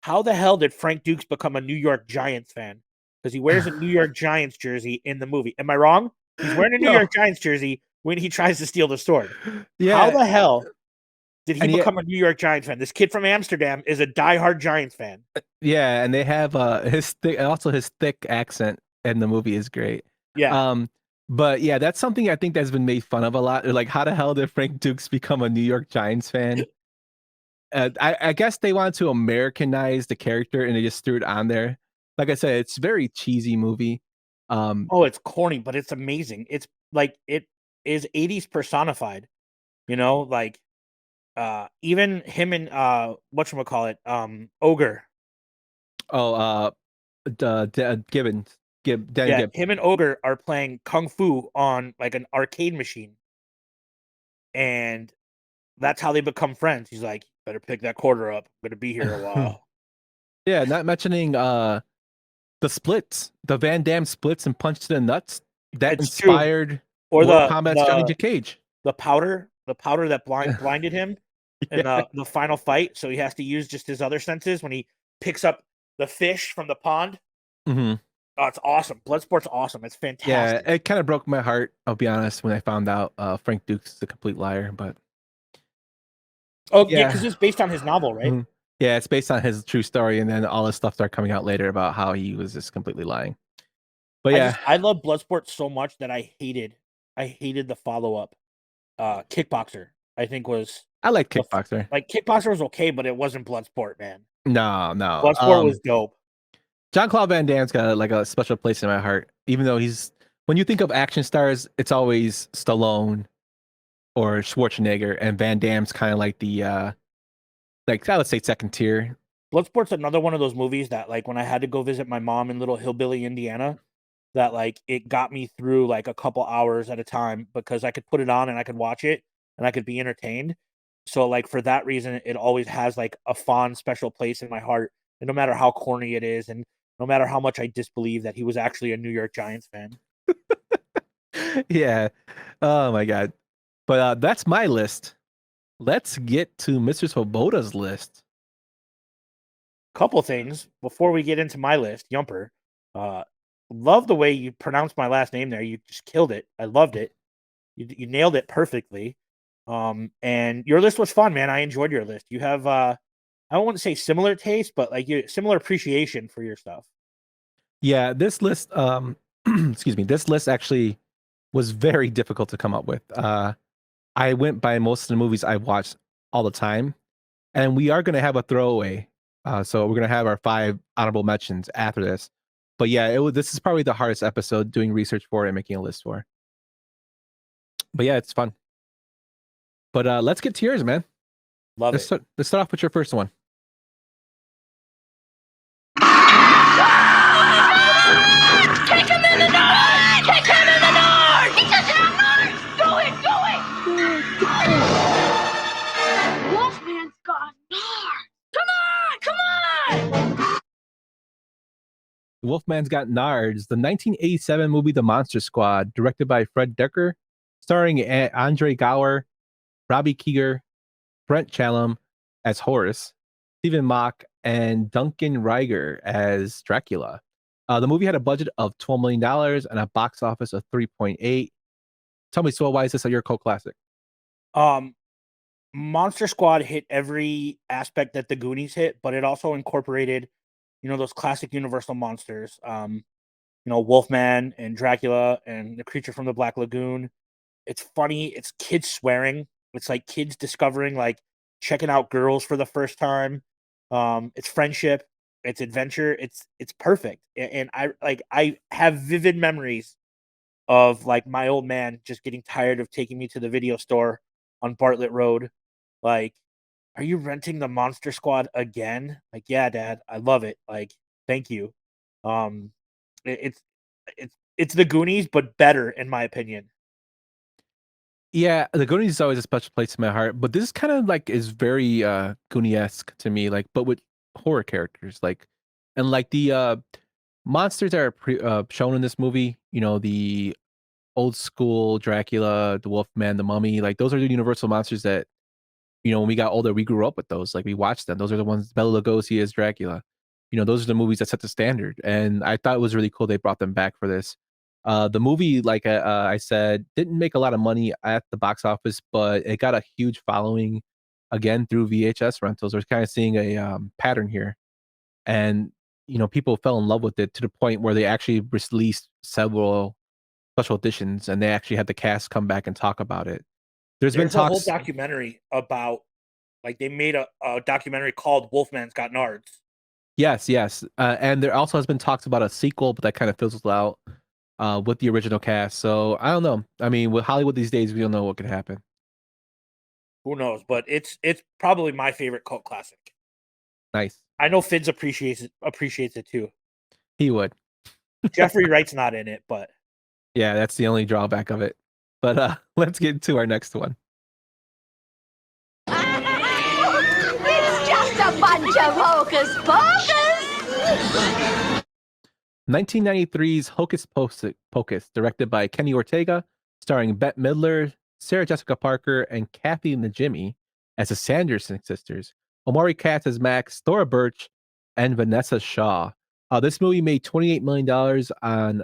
S5: How the hell did Frank Dukes become a New York Giants fan? Because he wears a New York Giants jersey in the movie. Am I wrong? He's wearing a New York Giants jersey when he tries to steal the sword. Yeah. How the hell did he become a New York Giants fan? This kid from Amsterdam is a diehard Giants fan.
S4: Yeah, and they have his thick accent in the movie is great.
S5: Yeah.
S4: But yeah, that's something I think that's been made fun of a lot. Like, how the hell did Frank Dukes become a New York Giants fan? I guess they wanted to Americanize the character and they just threw it on there. Like I said, it's a very cheesy movie.
S5: It's corny, but it's amazing. It's like it is 80s personified. You know, like even him and whatchamacallit, Ogre.
S4: Gibbons.
S5: Gibbons. Him and Ogre are playing Kung Fu on like an arcade machine. And that's how they become friends. He's like, better pick that quarter up. I'm gonna be here a while.
S4: Yeah, not mentioning the splits, the Van Damme splits and punch to the nuts. That inspired
S5: Mortal
S4: Kombat's Johnny Cage.
S5: The powder that blinded him in the final fight. So he has to use just his other senses when he picks up the fish from the pond.
S4: Mm-hmm.
S5: Oh, it's awesome. Bloodsport's awesome. It's fantastic.
S4: Yeah, it kind of broke my heart, I'll be honest, when I found out Frank Dukes is a complete liar. But
S5: because it's based on his novel, right?
S4: Mm-hmm. Yeah, it's based on his true story, and then all this stuff started coming out later about how he was just completely lying. But yeah,
S5: I love Bloodsport so much that I hated the follow-up. Kickboxer, I think
S4: I like Kickboxer.
S5: Kickboxer was okay, but it wasn't Bloodsport, man.
S4: No.
S5: Bloodsport was dope.
S4: Jean-Claude Van Damme's got like a special place in my heart, even though when you think of action stars, it's always Stallone or Schwarzenegger, and Van Damme's kind of like the I would say second tier.
S5: Bloodsport's another one of those movies that, like, when I had to go visit my mom in little hillbilly Indiana, that like it got me through like a couple hours at a time because I could put it on and I could watch it and I could be entertained. So like for that reason, it always has like a fond, special place in my heart. And no matter how corny it is, and no matter how much I disbelieve that he was actually a New York Giants fan.
S4: Yeah. Oh my God. But that's my list. Let's get to Mr. Swoboda's list.
S5: Couple things before we get into my list. Yumper, love the way you pronounced my last name there. You just killed it. I loved it. You nailed it perfectly. And your list was fun, man. I enjoyed your list. You have I don't want to say similar taste, but like similar appreciation for your stuff.
S4: Yeah, this list excuse me, this list actually was very difficult to come up with. I went by most of the movies I watched all the time, and we are going to have a throwaway. So we're going to have our 5 honorable mentions after this. But yeah, this is probably the hardest episode doing research for and making a list for. But yeah, it's fun. But let's get to yours, man.
S5: Let's
S4: start off with your first one.
S10: Kick him in the north! Kick him in the north! He doesn't have north! Do it! Wolfman's got north! Come on!
S4: The Wolfman's Got Nards, the 1987 movie The Monster Squad, directed by Fred Decker, starring Andre Gower, Robbie Keeger, Brent Challam as Horace, Stephen Mock, and Duncan Reiger as Dracula. The movie had a budget of $12 million and a box office of 3.8. Tell me, so why is this your cult classic?
S5: Monster Squad hit every aspect that the Goonies hit, but it also incorporated, those classic Universal monsters. Wolfman and Dracula and the creature from the Black Lagoon. It's funny. It's kids swearing. It's like kids discovering, like checking out girls for the first time. It's friendship. It's adventure. It's perfect. And I have vivid memories of like my old man just getting tired of taking me to the video store on Bartlett Road. Like, are you renting the Monster Squad again? Like, yeah, Dad, I love it. Like, thank you. It's the Goonies, but better in my opinion.
S4: Yeah, the Goonies is always a special place in my heart, but this kind of like is very Goonie-esque to me, like, but with horror characters, like, and like the monsters that are shown in this movie, the old school Dracula, the Wolfman, the Mummy, like those are the Universal monsters that, when we got older, we grew up with those. Like we watched them. Those are the ones. Bela Lugosi as Dracula. Those are the movies that set the standard. And I thought it was really cool they brought them back for this. The movie, like I said, didn't make a lot of money at the box office, but it got a huge following again through VHS rentals. We're kind of seeing a pattern here. And, people fell in love with it to the point where they actually released several special editions and they actually had the cast come back and talk about it. There's been
S5: a whole
S4: talks.
S5: documentary about, like, they made a documentary called Wolfman's Got Nards.
S4: Yes. And there also has been talks about a sequel, but that kind of fizzles out with the original cast. So I don't know. I mean, with Hollywood these days, we don't know what could happen.
S5: Who knows? But it's probably my favorite cult classic.
S4: Nice.
S5: I know Fids appreciates it too.
S4: He would.
S5: Jeffrey Wright's not in it, but
S4: yeah, that's the only drawback of it. But let's get to our next one.
S10: It's just a bunch of hocus pocus.
S4: 1993's Hocus Pocus, directed by Kenny Ortega, starring Bette Midler, Sarah Jessica Parker, and Kathy Najimy as the Sanderson sisters, Omari Katz as Max, Thora Birch, and Vanessa Shaw. This movie made $28 million on,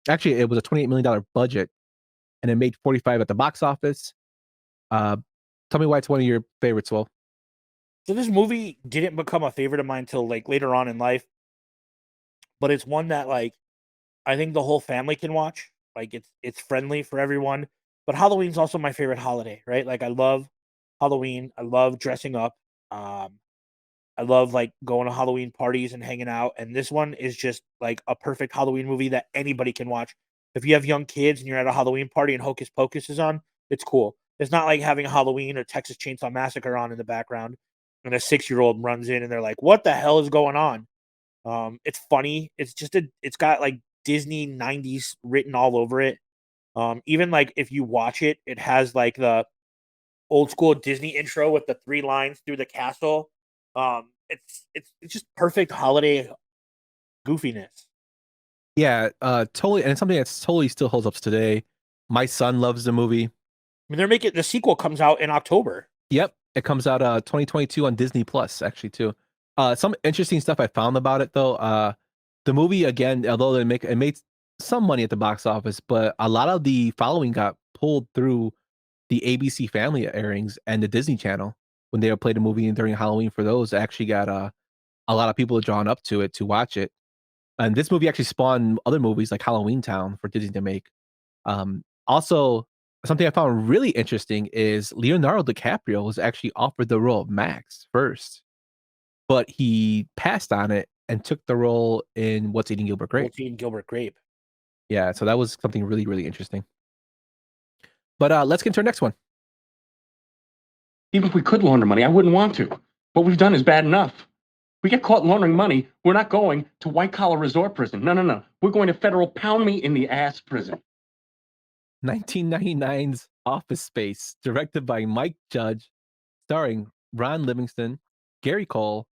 S4: actually, it was a $28 million budget, and it made 45 at the box office. Tell me why it's one of your favorites, Will.
S5: So this movie didn't become a favorite of mine until like later on in life. But it's one that, like, I think the whole family can watch. Like, it's friendly for everyone. But Halloween's also my favorite holiday, right? Like, I love Halloween. I love dressing up. I love, like, going to Halloween parties and hanging out. And this one is just, like, a perfect Halloween movie that anybody can watch. If you have young kids and you're at a Halloween party and Hocus Pocus is on, it's cool. It's not like having Halloween or Texas Chainsaw Massacre on in the background and a 6-year-old runs in and they're like, what the hell is going on? It's funny. It's just it's got like Disney 90s written all over it. Even like if you watch it, it has like the old school Disney intro with the 3 lines through the castle. It's just perfect holiday goofiness.
S4: Yeah, totally, and it's something that's totally still holds up today. My son loves the movie.
S5: I mean, they're making the sequel comes out in October.
S4: Yep, it comes out 2022 on Disney Plus actually too. Some interesting stuff I found about it though. The movie again, although it made some money at the box office, but a lot of the following got pulled through the ABC Family airings and the Disney Channel when they played a movie during Halloween. For those, actually got a lot of people drawn up to it to watch it. And this movie actually spawned other movies like Halloween Town for Disney to make. Also, something I found really interesting is Leonardo DiCaprio was actually offered the role of Max first, but he passed on it and took the role in What's Eating Gilbert Grape.
S5: What's Eating Gilbert Grape.
S4: Yeah, so that was something really, really interesting. But let's get to our next one.
S11: Even if we could launder money, I wouldn't want to. What we've done is bad enough. We get caught laundering money, we're not going to white-collar resort prison. No. We're going to federal pound-me-in-the-ass prison.
S4: 1999's Office Space, directed by Mike Judge, starring Ron Livingston, Gary Cole,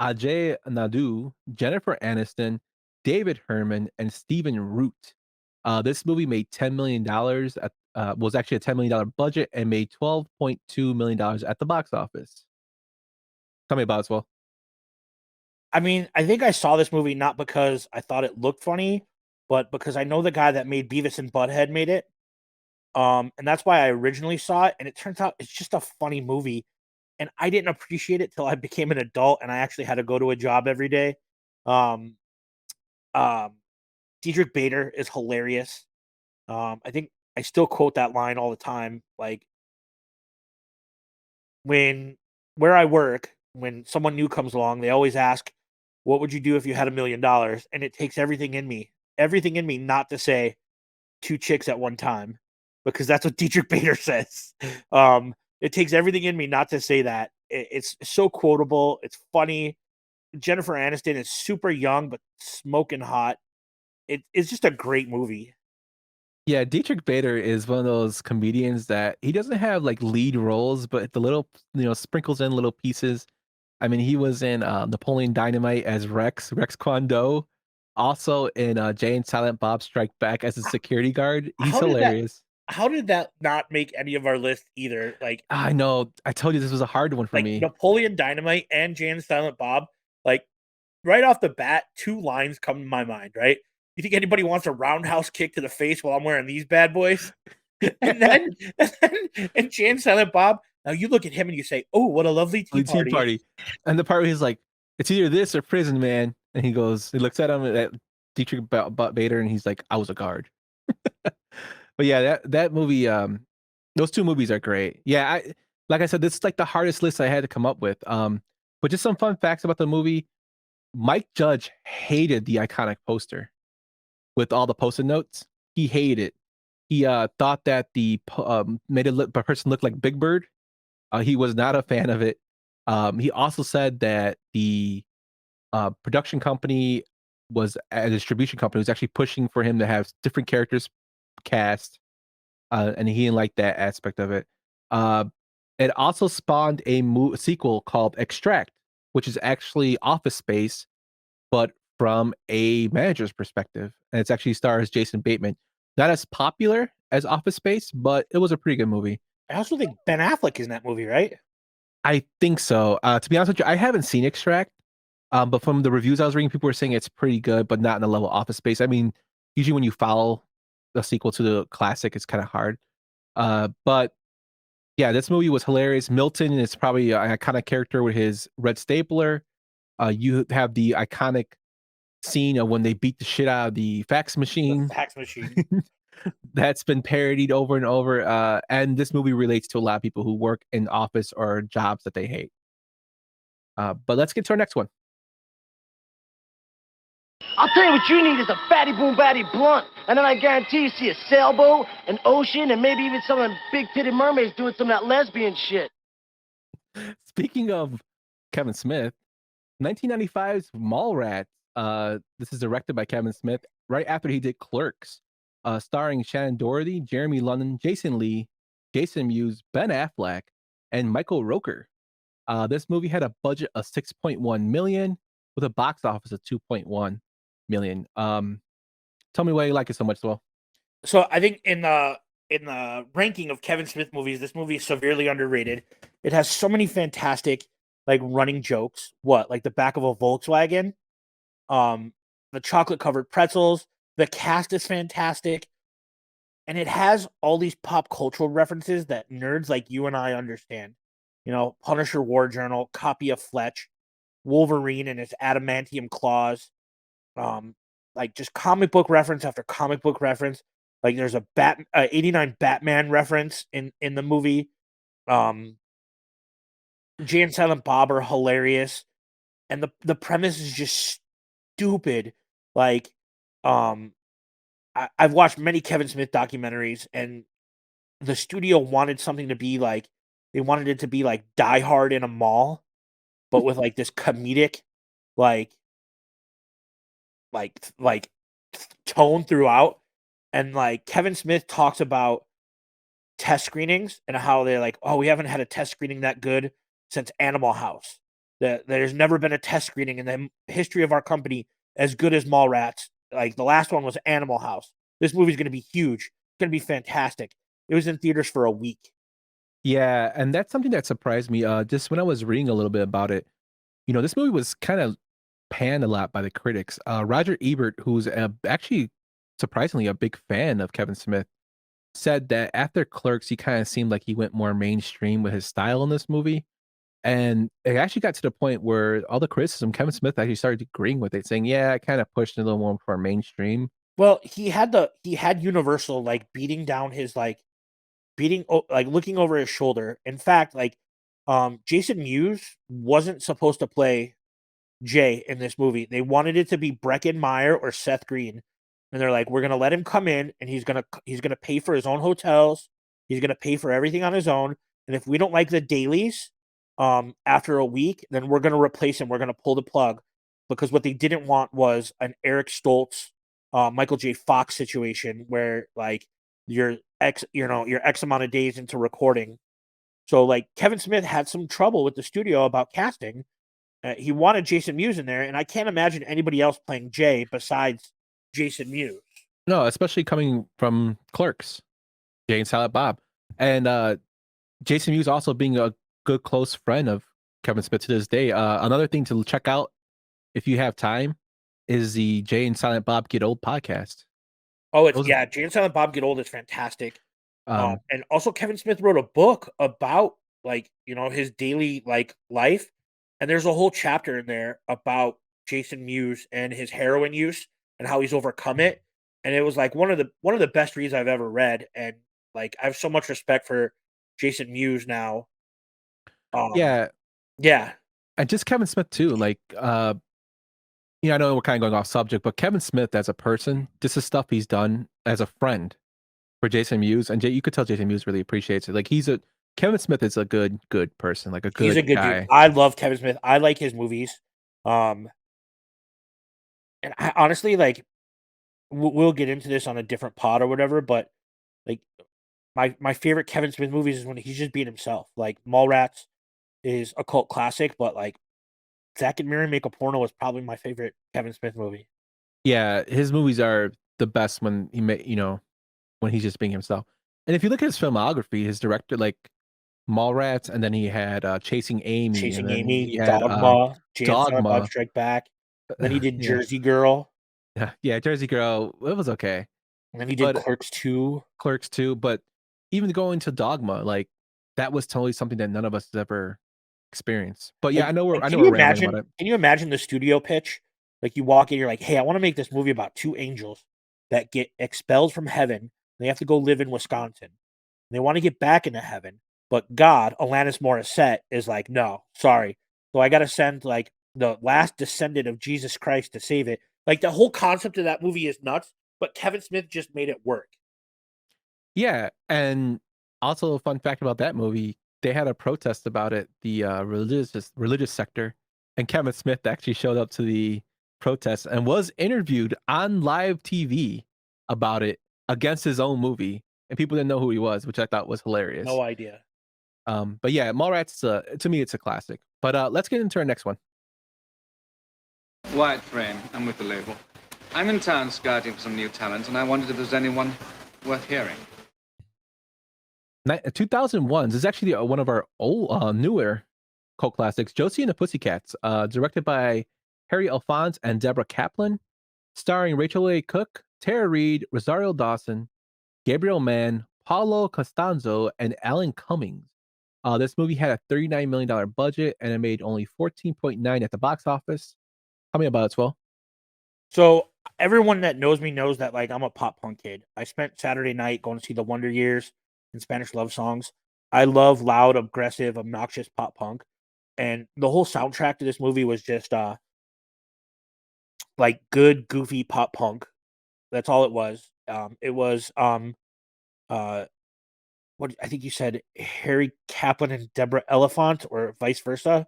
S4: Ajay Naidu, Jennifer Aniston, David Herman and Stephen Root. This movie made $10 million was actually a $10 million budget and made $12.2 million at the box office. Tell me about it as well.
S5: I mean, I think I saw this movie not because I thought it looked funny, but because I know the guy that made Beavis and Butthead made it. And that's why I originally saw it. And it turns out it's just a funny movie. And I didn't appreciate it till I became an adult and I actually had to go to a job every day. Um, Diedrich Bader is hilarious. I think I still quote that line all the time. Like where I work, when someone new comes along, they always ask, "What would you do if you had $1 million?" And it takes everything in me not to say 2 chicks at one time, because that's what Diedrich Bader says. It takes everything in me not to say that. It's so quotable. It's funny. Jennifer Aniston is super young but smoking hot. It's just a great movie.
S4: Yeah, Dietrich Bader is one of those comedians that he doesn't have like lead roles, but the little, sprinkles in little pieces. I mean, he was in Napoleon Dynamite as Rex Kwon Do, also in Jay and Silent Bob Strike Back as a security guard. He's hilarious.
S5: How did that not make any of our list either? Like,
S4: I know. I told you this was a hard one for me.
S5: Napoleon Dynamite and Jay and Silent Bob, like right off the bat, 2 lines come to my mind, right? You think anybody wants a roundhouse kick to the face while I'm wearing these bad boys? and Jay and Silent Bob, now you look at him and you say, "Oh, what a lovely tea party."
S4: And the part where he's like, "It's either this or prison, man." And he looks at him at Dietrich Bader, and he's like, "I was a guard." But yeah, that movie, those 2 movies are great. Yeah, like I said, this is like the hardest list I had to come up with. But just some fun facts about the movie. Mike Judge hated the iconic poster with all the Post-it notes. He hated it. He thought that the made the person look like Big Bird. He was not a fan of it. He also said that the production company a distribution company was actually pushing for him to have different characters cast, and he didn't like that aspect of it. It also spawned a sequel called Extract, which is actually Office Space, but from a manager's perspective, and it's actually stars Jason Bateman. Not as popular as Office Space, but it was a pretty good movie.
S5: I also think Ben Affleck is in that movie, right?
S4: I think so. To be honest with you, I haven't seen Extract, but from the reviews I was reading, people were saying it's pretty good, but not in the level of Office Space. I mean, usually when you follow the sequel to the classic, it's kind of hard. But yeah, this movie was hilarious. Milton is probably an iconic character with his red stapler. You have the iconic scene of when they beat the shit out of the fax machine. That's been parodied over and over. And this movie relates to a lot of people who work in office or jobs that they hate. But let's get to our next one.
S12: I'll tell you what you need is a fatty boom batty blunt. And then I guarantee you see a sailboat, an ocean, and maybe even some of them big titted mermaids doing some of that lesbian shit.
S4: Speaking of Kevin Smith, 1995's Mallrats. This is directed by Kevin Smith right after he did Clerks, starring Shannon Doherty, Jeremy London, Jason Lee, Jason Mewes, Ben Affleck, and Michael Rooker. This movie had a budget of $6.1 million with a box office of $2.1 million. Tell me why you like it so much, Swell.
S5: So I think in the ranking of Kevin Smith movies, this movie is severely underrated. It has so many fantastic like running jokes. What, like the back of a Volkswagen? The chocolate covered pretzels. The cast is fantastic. And it has all these pop cultural references that nerds like you and I understand. You know, Punisher War Journal, copy of Fletch, Wolverine and its adamantium claws. Like just comic book reference after comic book reference. Like there's a 89 Batman reference in the movie. Jay and Silent Bob are hilarious. And the premise is just stupid. Like, I've watched many Kevin Smith documentaries, and the studio wanted something to be like, they wanted it to be like Die Hard in a mall, but with like this comedic, like tone throughout. And like Kevin Smith talks about test screenings and how they're like, oh, we haven't had a test screening that good since Animal House. There's never been a test screening in the history of our company as good as Mallrats. Like the last one was Animal House. This movie's going to be huge. It's going to be fantastic. It was in theaters for a week.
S4: Yeah, and that's something that surprised me. Just when I was reading a little bit about it, this movie was kind of panned a lot by the critics. Roger Ebert, who's actually surprisingly a big fan of Kevin Smith, said that after Clerks, he kind of seemed like he went more mainstream with his style in this movie. And it actually got to the point where all the criticism, Kevin Smith actually started agreeing with it, saying, "Yeah, I kind of pushed it a little more for mainstream."
S5: Well, he had Universal like beating down his like looking over his shoulder. In fact, Jason Mewes wasn't supposed to play Jay in this movie. They wanted it to be Breckin Meyer or Seth Green. And they're like, we're gonna let him come in and he's gonna pay for his own hotels. He's gonna pay for everything on his own. And if we don't like the dailies, after a week, then we're gonna replace him. We're gonna pull the plug. Because what they didn't want was an Eric Stoltz, Michael J. Fox situation where like you're X amount of days into recording. So like Kevin Smith had some trouble with the studio about casting. He wanted Jason Mewes in there, and I can't imagine anybody else playing Jay besides Jason Mewes.
S4: No, especially coming from Clerks, Jay and Silent Bob, and Jason Mewes also being a good close friend of Kevin Smith to this day. Another thing to check out if you have time is the Jay and Silent Bob Get Old podcast.
S5: Oh, Jay and Silent Bob Get Old is fantastic. And also Kevin Smith wrote a book about his daily life, and there's a whole chapter in there about Jason Mewes and his heroin use and how he's overcome it. And it was like one of the best reads I've ever read. And I have so much respect for Jason Mewes now.
S4: Yeah, and just Kevin Smith too. I know we're kind of going off subject, but Kevin Smith as a person, this is stuff he's done as a friend for Jason Mewes, and you could tell Jason Mewes really appreciates it. Kevin Smith is a good person,
S5: He's a good
S4: guy.
S5: dude. I love Kevin Smith. I like his movies. And I honestly we'll get into this on a different pod or whatever, but my favorite Kevin Smith movies is when he's just being himself. Like Mallrats is a cult classic, but Zack and Miri Make a Porno is probably my favorite Kevin Smith movie.
S4: Yeah, his movies are the best when when he's just being himself. And if you look at his filmography, his director Mallrats, and then he had Chasing Amy, and then he had
S5: Dogma,
S4: Dogma.
S5: Strike Back. And then he did
S4: Yeah.
S5: Jersey Girl.
S4: Yeah, Jersey Girl. It was okay.
S5: And then he did Clerks 2.
S4: Clerks 2, but even going to Dogma, that was totally something that none of us has ever experienced. But yeah, I know we're rambling about it.
S5: Can you imagine the studio pitch? You walk in, you're like, hey, I want to make this movie about two angels that get expelled from heaven. They have to go live in Wisconsin. They want to get back into heaven. But God, Alanis Morissette, is like, no, sorry. So I got to send the last descendant of Jesus Christ to save it. The whole concept of that movie is nuts, but Kevin Smith just made it work.
S4: Yeah, and also a fun fact about that movie, they had a protest about it, the religious sector, and Kevin Smith actually showed up to the protest and was interviewed on live TV about it against his own movie, and people didn't know who he was, which I thought was hilarious.
S5: No idea.
S4: But yeah, Mallrats, to me, it's a classic. But let's get into our next one.
S13: Wyatt Frame, I'm with the label. I'm in town scouting for some new talent, and I wondered if there's anyone worth hearing.
S4: 2001 this is actually one of our old, newer cult classics, Josie and the Pussycats, directed by Harry Alphonse and Deborah Kaplan, starring Rachel A. Cook, Tara Reid, Rosario Dawson, Gabriel Mann, Paulo Costanzo, and Alan Cummings. This movie had a $39 million budget, and it made only $14.9 at the box office. Tell me about it, Swell.
S5: So everyone that knows me knows that I'm a pop punk kid. I spent Saturday night going to see the Wonder Years and Spanish love songs. I love loud, aggressive, obnoxious pop punk. And the whole soundtrack to this movie was just good, goofy pop punk. That's all it was. It was what I think you said, Harry Kaplan and Deborah Elephant, or vice versa.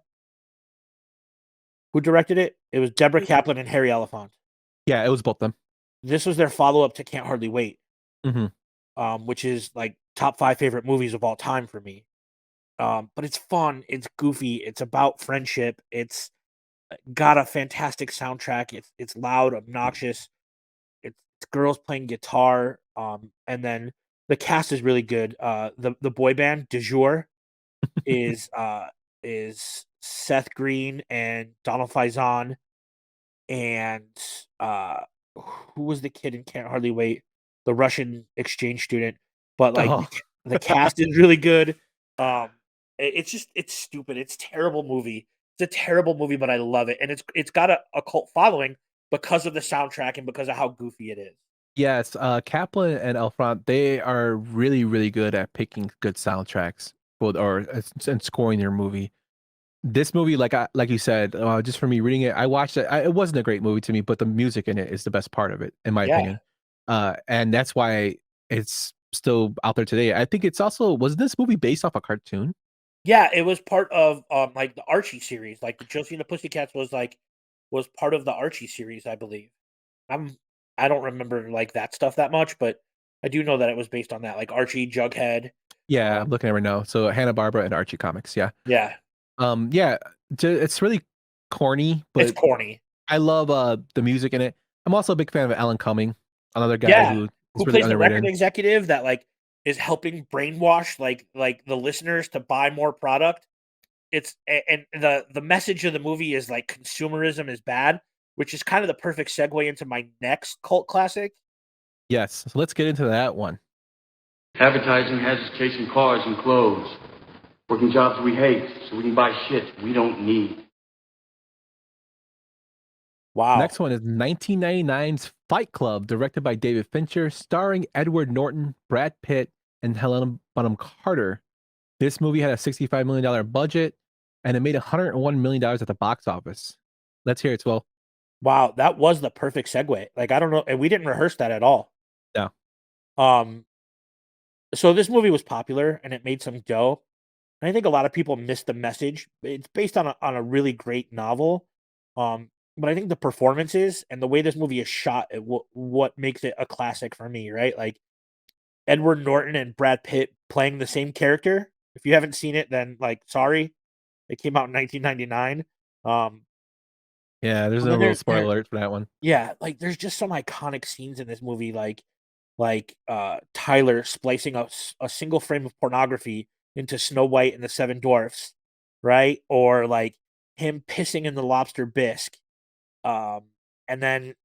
S5: Who directed it? It was Deborah Kaplan and Harry Elephant.
S4: Yeah, it was both them.
S5: This was their follow-up to Can't Hardly Wait,
S4: Mm-hmm.
S5: which is top 5 favorite movies of all time for me. But it's fun. It's goofy. It's about friendship. It's got a fantastic soundtrack. It's loud, obnoxious. It's girls playing guitar. And then the cast is really good. The boy band de jour is Seth Green and Donald Faison and uh who was the kid in Can't Hardly Wait? The Russian exchange student. But like
S4: Oh.
S5: the cast is really good. It's stupid. It's a terrible movie. It's a terrible movie, but I love it. And it's got a cult following because of the soundtrack and because of how goofy it is.
S4: Yes, Kaplan and Elfront, they are really, really good at picking good soundtracks and scoring their movie. This movie, like you said, just for me reading it, I watched it. It wasn't a great movie to me, but the music in it is the best part of it, in my
S5: Yeah.
S4: opinion. And that's why it's still out there today. I think it's also was this movie based off a cartoon?
S5: Yeah, it was part of like the Archie series. Like the Josie and the Pussycats was part of the Archie series, I believe. I'm I don't remember like that stuff that much, but I do know that it was based on that, like Archie, Jughead.
S4: Yeah, I'm looking at it right now. So Hanna-Barbera and Archie Comics, yeah.
S5: Yeah,
S4: Yeah, it's really corny,
S5: it's
S4: but
S5: corny.
S4: I love the music in it. I'm also a big fan of Alan Cumming, another guy
S5: Yeah,
S4: who
S5: who
S4: is really
S5: plays the record
S4: underrated.
S5: executive that like is helping brainwash like the listeners to buy more product. And the message of the movie is like consumerism is bad, which is kind of the perfect segue into my next cult classic.
S4: Yes, so let's get into that one.
S14: Advertising has us chasing cars and clothes, working jobs we hate so we can buy shit we don't need.
S5: Wow.
S4: Next one is 1999's Fight Club, directed by David Fincher, starring Edward Norton, Brad Pitt, and Helena Bonham Carter. This movie had a $65 million budget, and it made $101 million at the box office. Let's hear it, Swell.
S5: Wow, that was the perfect segue. Like I don't know, and we didn't rehearse that at all.
S4: No.
S5: So this movie was popular and it made some dough. And I think a lot of people missed the message. It's based on a really great novel. But I think the performances and the way this movie is shot, what makes it a classic for me, right? Like Edward Norton and Brad Pitt playing the same character. If you haven't seen it, then like sorry, it came out in 1999.
S4: Yeah, there's
S5: And
S4: no
S5: then
S4: real spoiler alert for that one.
S5: yeah, like there's just some iconic scenes in this movie, like Tyler splicing a single frame of pornography into Snow White and the Seven Dwarfs, right? Or like him pissing in the lobster bisque. Um, and then,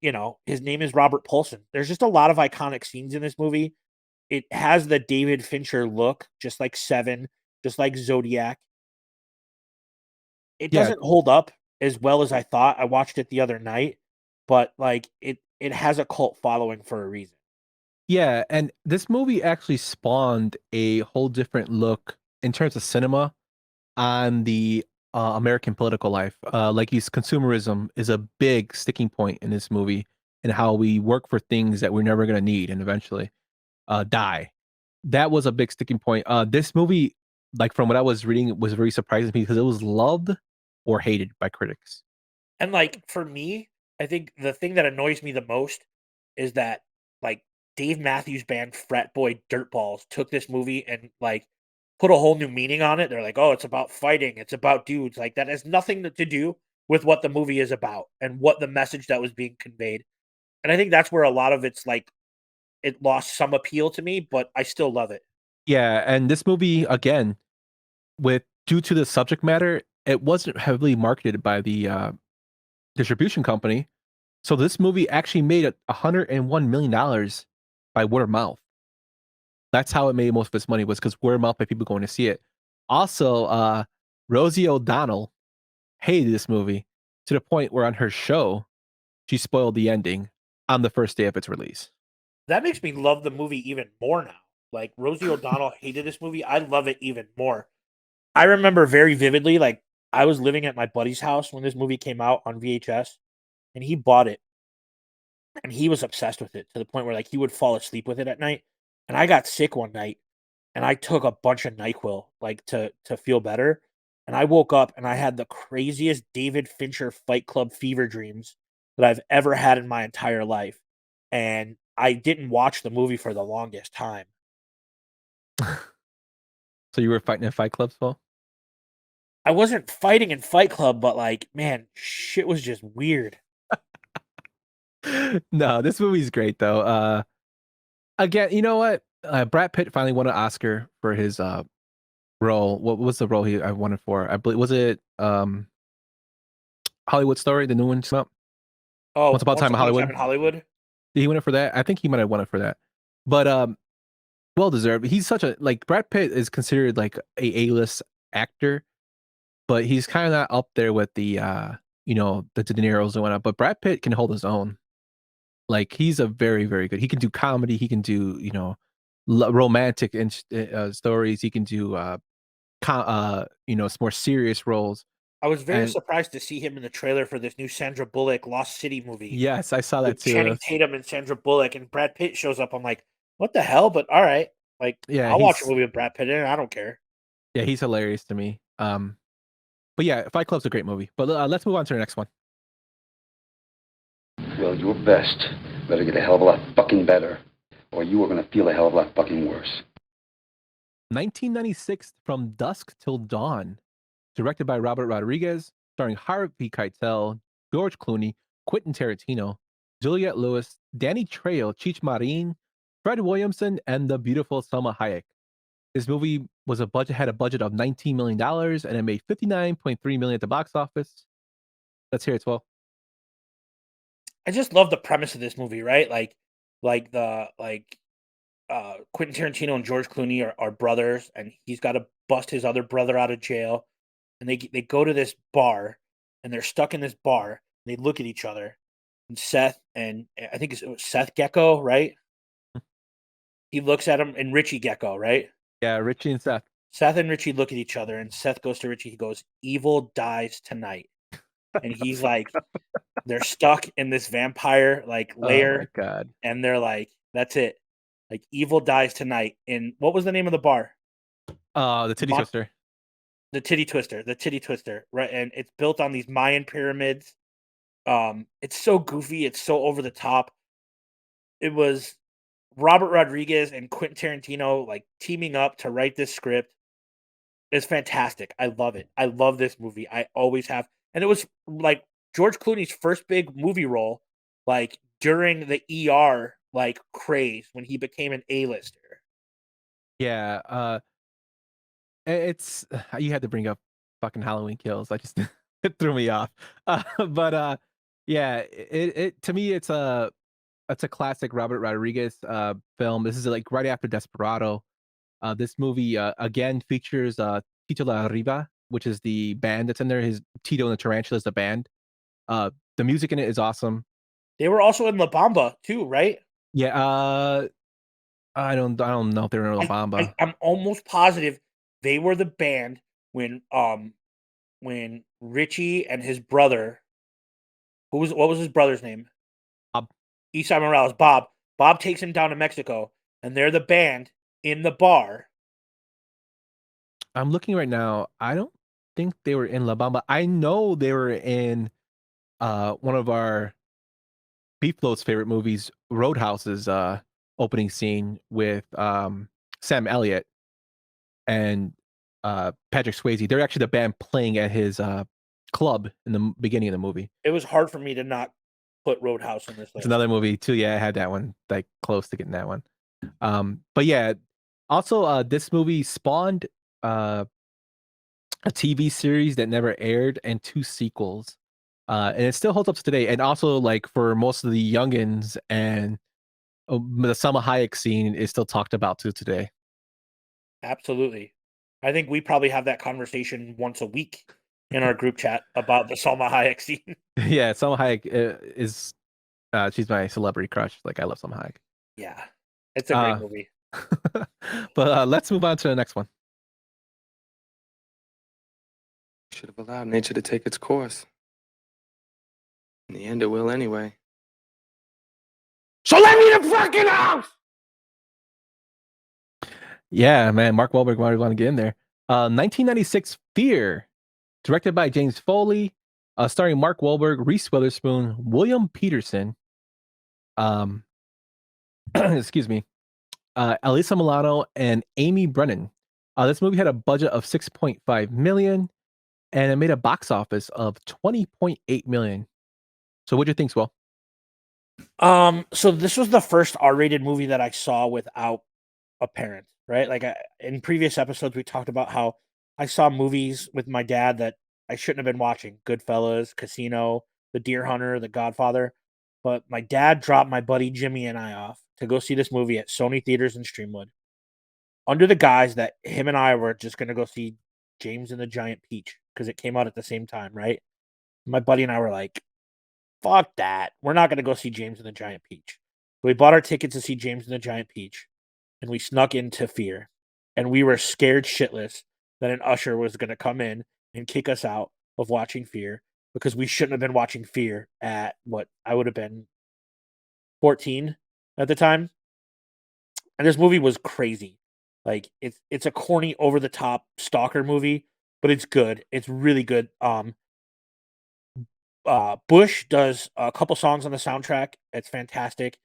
S5: his name is Robert Paulson. There's just a lot of iconic scenes in this movie. It has the David Fincher look, just like Seven, just like Zodiac. It
S4: Yeah.
S5: doesn't hold up as well as I thought. I watched it the other night, but like it has a cult following for a reason.
S4: Yeah, and this movie actually spawned a whole different look in terms of cinema on the American political life. Like consumerism is a big sticking point in this movie, and how we work for things that we're never going to need and eventually die. That was a big sticking point. This movie, like from what I was reading, was very surprising to me because it was loved or hated by critics.
S5: And like for me, I think the thing that annoys me the most is that like Dave Matthews Band Frat Boy Dirtballs took this movie and like put a whole new meaning on it. They're like, "Oh, it's about fighting. It's about dudes." Like that has nothing to do with what the movie is about and what the message that was being conveyed. And I think that's where a lot of it's like it lost some appeal to me, but I still love it.
S4: Yeah, and this movie again, with due to the subject matter, it wasn't heavily marketed by the distribution company. So this movie actually made $101 million by word of mouth. That's how it made most of its money, was because word of mouth by people going to see it. Also, Rosie O'Donnell hated this movie to the point where on her show, she spoiled the ending on the first day of its release.
S5: That makes me love the movie even more now. Like Rosie O'Donnell hated this movie. I love it even more. I remember very vividly, like I was living at my buddy's house when this movie came out on VHS, and he bought it, and he was obsessed with it to the point where like he would fall asleep with it at night. And I got sick one night, and I took a bunch of NyQuil like to feel better. And I woke up and I had the craziest David Fincher Fight Club fever dreams that I've ever had in my entire life. And I didn't watch the movie for the longest time.
S4: So you were fighting in Fight Club, Paul?
S5: I wasn't fighting in Fight Club, but like, man, shit was just weird.
S4: No, this movie's great though. Again, you know what? Brad Pitt finally won an Oscar for his role. What was the role I won it for? I believe was it Hollywood Story, the new one?
S5: Oh,
S4: Once Upon a Time in Hollywood. Did he win it for that? I think he might have won it for that. But well deserved. He's such a like Brad Pitt is considered like A-list actor, but he's kind of not up there with the the De Niro's and whatnot. But Brad Pitt can hold his own. Like he's a very, very good. He can do comedy. He can do romantic stories. He can do more serious roles.
S5: I was very
S4: And
S5: surprised to see him in the trailer for this new Sandra Bullock Lost City movie.
S4: yes, I saw that
S5: With
S4: too.
S5: Channing Tatum and Sandra Bullock, and Brad Pitt shows up. I'm like, what the hell? But all right, like,
S4: Yeah,
S5: I'll watch a
S4: he's
S5: movie with Brad Pitt in it. I don't care.
S4: yeah, he's hilarious to me. But yeah, Fight Club's a great movie. But let's move on to the next one.
S14: Well, your best better get a hell of a lot fucking better, or you are gonna feel a hell of a lot fucking worse.
S4: 1996, From Dusk Till Dawn, directed by Robert Rodriguez, starring Harvey Keitel, George Clooney, Quentin Tarantino, Juliette Lewis, Danny Trejo, Cheech Marin, Fred Williamson, and the beautiful Selma Hayek. This movie had a budget of $19 million and it made $59.3 million at the box office. Let's hear it, 12.
S5: I just love the premise of this movie, right? Quentin Tarantino and George Clooney are brothers, and he's got to bust his other brother out of jail. And they go to this bar, and they're stuck in this bar. And they look at each other, and Seth and I think it was Seth Gecko, right? He looks at him, and Richie Gecko, right?
S4: Yeah, Richie and Seth.
S5: Seth and Richie look at each other, and Seth goes to Richie. He goes, "Evil dies tonight," and he's like, they're stuck in this vampire lair.
S4: Oh my god!
S5: And they're like, "That's it. Like, evil dies tonight." And what was the name of the bar?
S4: The Titty Twister.
S5: The Titty Twister, right? And it's built on these Mayan pyramids. It's so goofy. It's so over the top. It was Robert Rodriguez and Quentin Tarantino like teaming up to write this script. It's fantastic. I love it. I love this movie. I always have. And it was like George Clooney's first big movie role, like during the ER craze when he became an A-lister.
S4: Yeah, it's you had to bring up fucking Halloween Kills. I just it threw me off. But yeah, it to me it's a classic Robert Rodriguez film. This is like right after Desperado. This movie again features Tito La Riva, which is the band that's in there. His Tito and the Tarantula is the band. The music in it is awesome.
S5: They were also in La Bamba too, right?
S4: Yeah, I don't know if they were in La Bamba.
S5: I'm almost positive they were the band when Richie and his brother, what was his brother's name?
S4: Bob.
S5: Eastside Morales. Bob takes him down to Mexico, and they're the band in the bar.
S4: I'm looking right now. I don't think they were in La Bamba. I know they were in one of our Beef Float's favorite movies, Roadhouse's opening scene with Sam Elliott and Patrick Swayze. They're actually the band playing at his club in the beginning of the movie.
S5: It was hard for me to not put Roadhouse on this list.
S4: It's another movie too. Yeah, I had that one like close to getting that one. But yeah, also this movie spawned a TV series that never aired and 2 sequels. And it still holds up to today. And also like for most of the youngins and the Selma Hayek scene is still talked about too today.
S5: Absolutely. I think we probably have that conversation once a week in our group chat about the Selma Hayek scene.
S4: Yeah, Selma Hayek is she's my celebrity crush. Like I love Selma Hayek.
S5: Yeah, it's a great movie.
S4: But let's move on to the next one.
S15: Should have allowed nature to take its course. In the end, it will anyway.
S2: So let me the fucking house!
S4: Yeah, man, Mark Wahlberg might want to get in there. 1996 Fear, directed by James Foley, starring Mark Wahlberg, Reese Witherspoon, William Peterson, excuse me, Alyssa Milano, and Amy Brennan. This movie had a budget of $6.5 million. and it made a box office of 20.8 million. So what do you think, Swell?
S5: So this was the first R-rated movie that I saw without a parent, right? Like in previous episodes, we talked about how I saw movies with my dad that I shouldn't have been watching. Goodfellas, Casino, The Deer Hunter, The Godfather. But my dad dropped my buddy Jimmy and I off to go see this movie at Sony Theaters in Streamwood, under the guise that him and I were just going to go see James and the Giant Peach because it came out at the same time, right? My buddy and I were like, fuck that. We're not going to go see James and the Giant Peach. So we bought our tickets to see James and the Giant Peach, and we snuck into Fear. And we were scared shitless that an usher was going to come in and kick us out of watching Fear because we shouldn't have been watching Fear at what I would have been 14 at the time. And this movie was crazy. Like it's a corny, over the top stalker movie, but it's good. It's really good. Bush does a couple songs on the soundtrack. It's fantastic.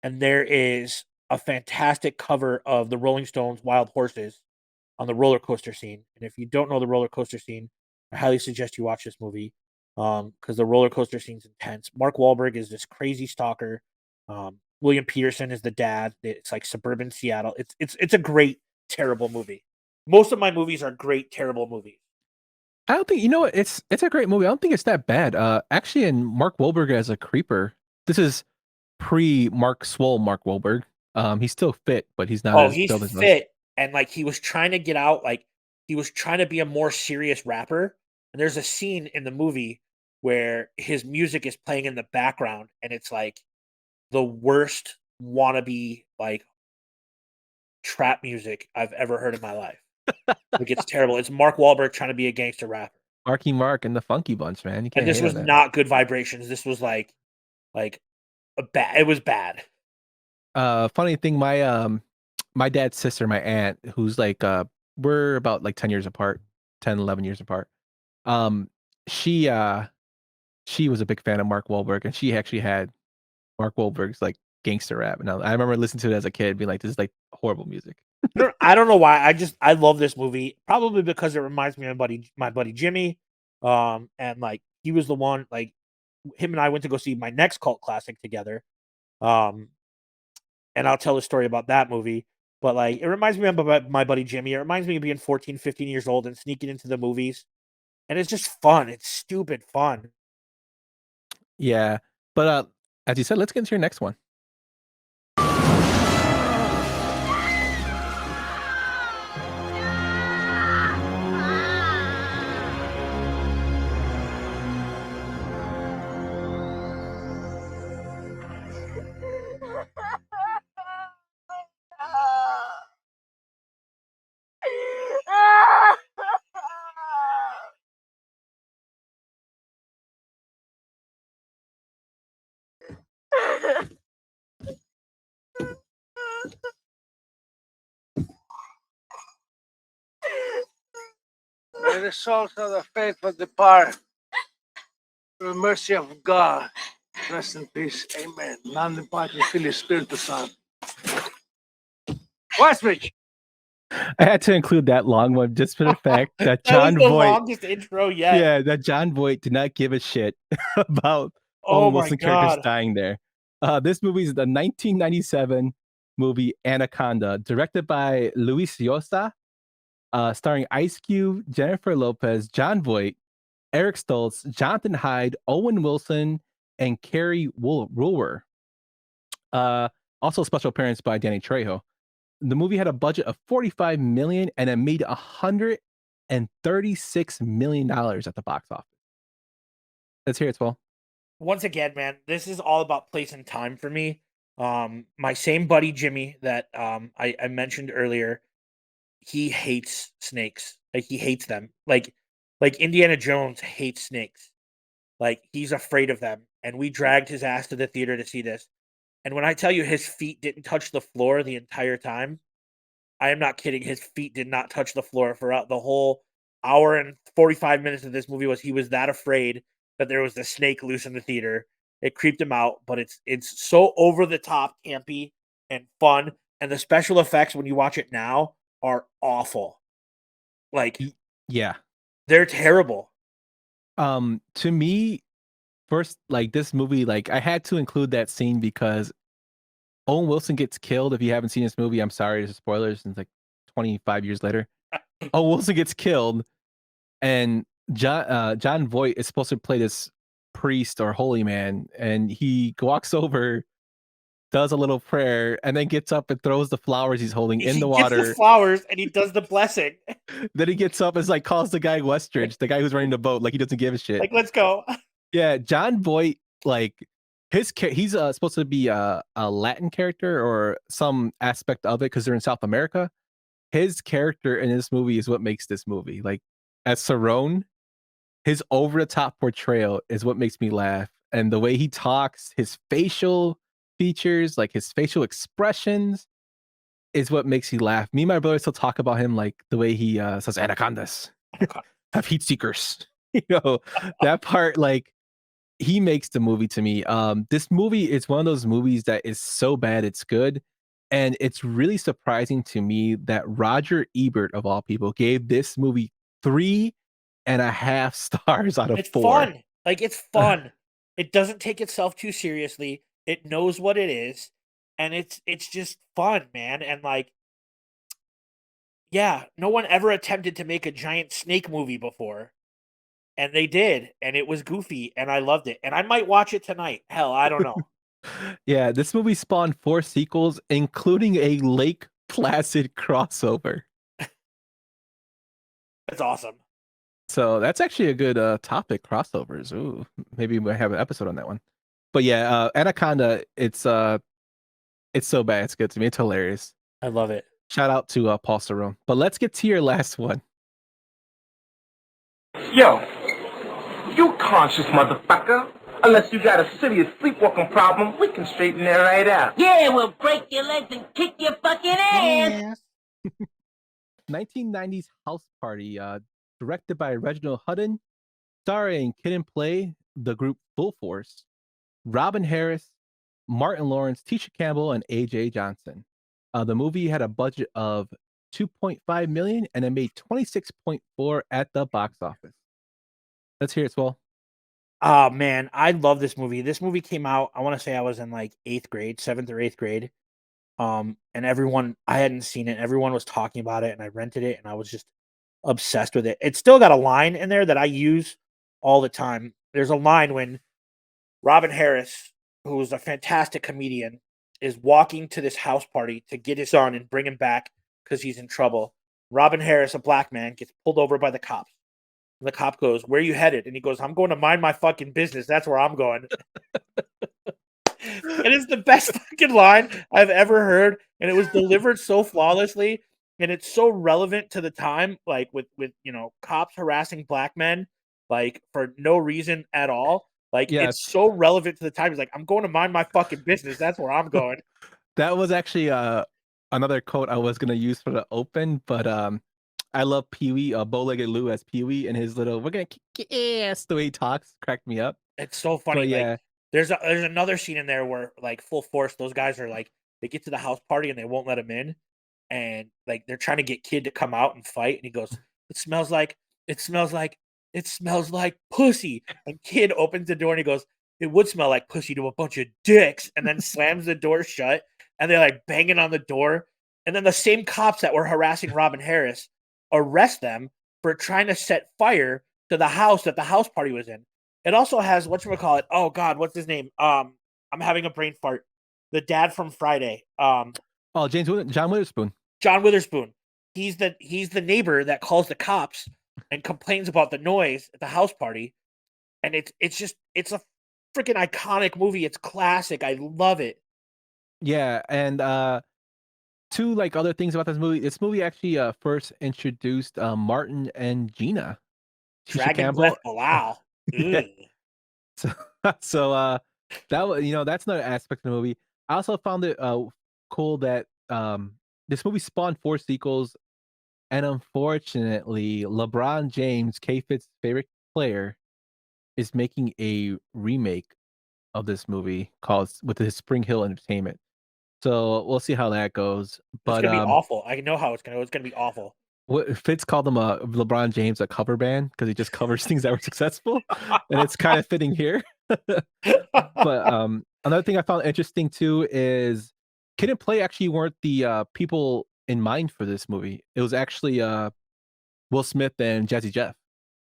S5: And there is a fantastic cover of the Rolling Stones' Wild Horses on the roller coaster scene. And if you don't know the roller coaster scene, I highly suggest you watch this movie because the roller coaster scene's intense. Mark Wahlberg is this crazy stalker. William Peterson is the dad. It's like suburban Seattle. It's a great, terrible movie. Most of my movies are great, terrible movies.
S4: I don't think what, it's a great movie. I don't think it's that bad. Actually, in Mark Wahlberg as a creeper, this is pre Mark Swole Mark Wahlberg. He's still fit, but he's not as
S5: He's
S4: built as most.
S5: fit, and like he was trying to get out, like he was trying to be a more serious rapper. And there's a scene in the movie where his music is playing in the background, and it's like the worst wannabe like trap music I've ever heard in my life. Like it's terrible. It's Mark Wahlberg trying to be a gangster rapper.
S4: Marky Mark and the Funky Bunch, man. You can't.
S5: And this
S4: hate
S5: was
S4: on that.
S5: not good vibrations. This was like a bad. It was bad.
S4: Funny thing, my dad's sister, my aunt, who's like we're about like 10 years apart, 10, 11 years apart. She was a big fan of Mark Wahlberg, and she actually had Mark Wahlberg's like gangster rap. And I remember listening to it as a kid, being like, "This is like horrible music."
S5: I don't know why. I love this movie. Probably because it reminds me of my buddy Jimmy. And like he was the one, like him and I went to go see my next cult classic together. And I'll tell a story about that movie. But like it reminds me of my buddy Jimmy. It reminds me of being 14, 15 years old and sneaking into the movies. And it's just fun. It's stupid fun.
S4: Yeah. But as you said, let's get into your next one.
S16: May the souls of the faithful depart through the mercy of God. Rest in peace. Amen. Non-departing Philly Spiritus Son. Westbridge.
S4: I had to include that long one just for the fact that
S5: That
S4: John
S5: was the
S4: Voight.
S5: longest intro yet.
S4: Yeah, that John Voight did not give a shit about all
S5: Oh
S4: the
S5: my
S4: Muslim characters
S5: God.
S4: dying there. This movie is the 1997 movie Anaconda, directed by Luis Llosa, starring Ice Cube, Jennifer Lopez, John Voight, Eric Stoltz, Jonathan Hyde, Owen Wilson, and Carrie Woolwer. Also special appearance by Danny Trejo. The movie had a budget of $45 million and it made $136 million at the box office. Let's hear it, Paul.
S5: Once again, man, this is all about place and time for me. My same buddy Jimmy that I mentioned earlier, he hates snakes. Like he hates them. Like Indiana Jones hates snakes. Like he's afraid of them. And we dragged his ass to the theater to see this. And when I tell you his feet didn't touch the floor the entire time, I am not kidding. His feet did not touch the floor throughout the whole hour and 45 minutes of this movie. He was that afraid that there was a snake loose in the theater. It creeped him out, but it's so over the top, campy, and fun. And the special effects when you watch it now are awful. Like,
S4: yeah,
S5: they're terrible.
S4: To me, first, like this movie, like I had to include that scene because Owen Wilson gets killed. If you haven't seen this movie, I'm sorry, there's spoilers. It's like 25 years later. Owen Wilson gets killed, and John Voight is supposed to play this priest or holy man, and he walks over, does a little prayer, and then gets up and throws the flowers he's holding in the
S5: He gets the
S4: water.
S5: flowers and he does the blessing.
S4: Then he gets up and like calls the guy Westridge, the guy who's running the boat, like he doesn't give a shit.
S5: Like, let's go.
S4: Yeah, John Voight, like he's supposed to be a Latin character or some aspect of it because they're in South America. His character in this movie is what makes this movie. Like as Cerrone, his over the top portrayal is what makes me laugh, and the way he talks, his facial features, like his facial expressions, is what makes you laugh. Me and my brother still talk about him like the way he says anacondas, have heat seekers. You know that part, like he makes the movie to me. This movie is one of those movies that is so bad it's good, and it's really surprising to me that Roger Ebert, of all people, gave this movie 3.5 stars out of
S5: It's
S4: 4.
S5: fun. Like, it's fun. It doesn't take itself too seriously. It knows what it is, and it's just fun, man. And like, yeah, no one ever attempted to make a giant snake movie before. And they did, and it was goofy, and I loved it. And I might watch it tonight. Hell, I don't know.
S4: Yeah, this movie spawned 4 sequels, including a Lake Placid crossover.
S5: That's awesome.
S4: So that's actually a good topic, crossovers. Ooh, maybe we have an episode on that one. But yeah, Anaconda, it's so bad. It's good to me. It's hilarious.
S5: I love it.
S4: Shout out to Paul Cerrone. But let's get to your last one.
S17: Yo, you conscious motherfucker. Unless you got a serious sleepwalking problem, we can straighten that right out.
S10: Yeah, we'll break your legs and kick your fucking ass.
S4: 1990s House Party, directed by Reginald Hudden, starring Kid and Play, the group Full Force, Robin Harris, Martin Lawrence, Tisha Campbell, and AJ Johnson. The movie had a budget of $2.5 million and it made $26.4 at the box office. Let's hear it, Swell.
S5: Oh man, I love this movie. This movie came out, I want to say I was in like 8th grade, 7th or 8th grade. And I hadn't seen it. Everyone was talking about it, and I rented it, and I was just obsessed with it. It's still got a line in there that I use all the time. There's a line when Robin Harris, who is a fantastic comedian, is walking to this house party to get his son and bring him back because he's in trouble. Robin Harris, a black man, gets pulled over by the cops. And the cop goes, "Where are you headed?" And he goes, "I'm going to mind my fucking business. That's where I'm going." It is the best fucking line I've ever heard, and it was delivered so flawlessly, and it's so relevant to the time, like with cops harassing black men, like for no reason at all. Like it's so relevant to the time. He's like, "I'm going to mind my fucking business. That's where I'm going."
S4: That was actually another quote I was gonna use for the open, but I love Pee Wee, Bow-Legged Lou as Pee Wee, and his little "we're gonna kick your ass" the way he talks cracked me up.
S5: It's so funny.
S4: But, yeah.
S5: Like, there's another scene in there where like Full Force, those guys are like, they get to the house party and they won't let him in, and like they're trying to get Kid to come out and fight, and he goes, it smells like pussy. And Kid opens the door and he goes, "It would smell like pussy to a bunch of dicks," and then slams the door shut, and they're like banging on the door, and then the same cops that were harassing Robin Harris arrest them for trying to set fire to the house that the house party was in. It also has whatchamacallit. Oh God, what's his name? I'm having a brain fart. The dad from Friday.
S4: John Witherspoon.
S5: John Witherspoon. He's the neighbor that calls the cops and complains about the noise at the house party. And it's a freaking iconic movie. It's classic. I love it.
S4: Yeah, and two like other things about this movie. This movie actually first introduced Martin and Gina.
S5: Dragon Breath Bilal.
S4: Yeah. So that was, that's another aspect of the movie. I also found it cool that this movie spawned 4 sequels, and unfortunately, LeBron James, K-Fit's favorite player, is making a remake of this movie with his Spring Hill Entertainment. So we'll see how that goes. But
S5: it's gonna be awful. I know how it's gonna be awful.
S4: What Fitz called him a LeBron James a cover band because he just covers things that were successful, and it's kind of fitting here. But another thing I found interesting too is Kid and Play actually weren't the people in mind for this movie. It was actually Will Smith and Jazzy Jeff.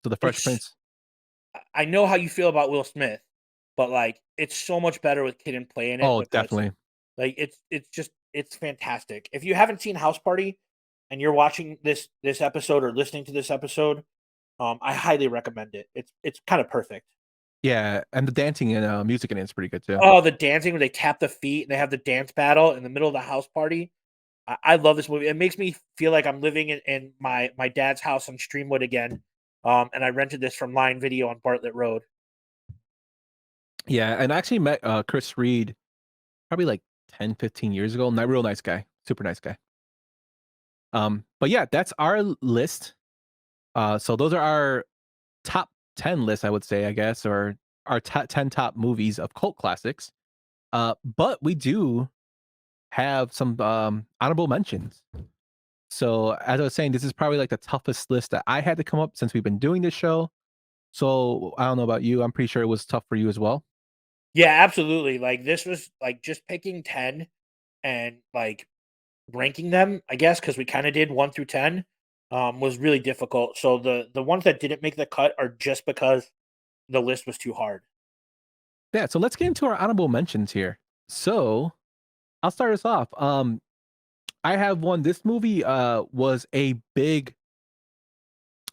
S4: So the Fresh
S5: It's
S4: Prince.
S5: I know how you feel about Will Smith, but like it's so much better with Kid and Play in it
S4: Oh,
S5: because
S4: definitely.
S5: like it's fantastic. If you haven't seen House Party and you're watching this episode or listening to this episode, I highly recommend it. It's kind of perfect.
S4: Yeah, and the dancing and music in it is pretty good too.
S5: Oh, the dancing where they tap the feet and they have the dance battle in the middle of the house party. I love this movie. It makes me feel like I'm living in my dad's house on Streamwood again. And I rented this from Line Video on Bartlett Road.
S4: Yeah, and I actually met Chris Reed probably like 10, 15 years ago. Not real nice guy, super nice guy. But yeah, that's our list. So those are our top 10 lists, I would say, I guess, or our 10 top movies of cult classics. But we do have some honorable mentions. So as I was saying, this is probably like the toughest list that I had to come up since we've been doing this show. So I don't know about you. I'm pretty sure it was tough for you as well.
S5: Yeah, absolutely. Like this was like just picking 10 and like ranking them, I guess, because we kind of did 1 through 10 was really difficult. So the ones that didn't make the cut are just because the list was too hard.
S4: Yeah, so let's get into our honorable mentions here. So I'll start us off. I have one. This movie was a big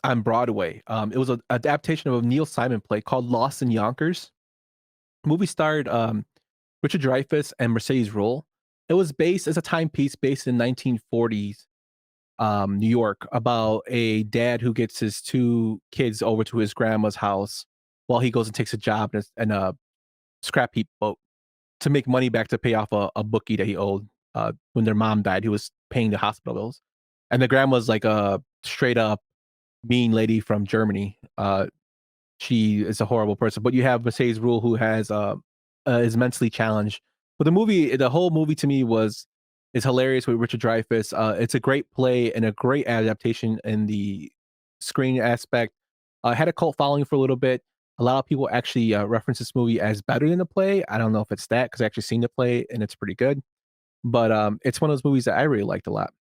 S4: on Broadway. It was an adaptation of a Neil Simon play called Lost in Yonkers. The movie starred Richard Dreyfuss and Mercedes Ruehl. It was based as a timepiece based in 1940s New York about a dad who gets his 2 kids over to his grandma's house while he goes and takes a job in a scrap heap boat to make money back to pay off a bookie that he owed when their mom died. He was paying the hospital bills. And the grandma's like a straight up mean lady from Germany. She is a horrible person. But you have Mercedes Ruehl who has is mentally challenged. But the whole movie to me is hilarious with Richard Dreyfuss. It's a great play and a great adaptation in the screen aspect. Had a cult following for a little bit. A lot of people actually reference this movie as better than the play. I don't know if it's that because I actually seen the play and it's pretty good. But it's one of those movies that I really liked a lot.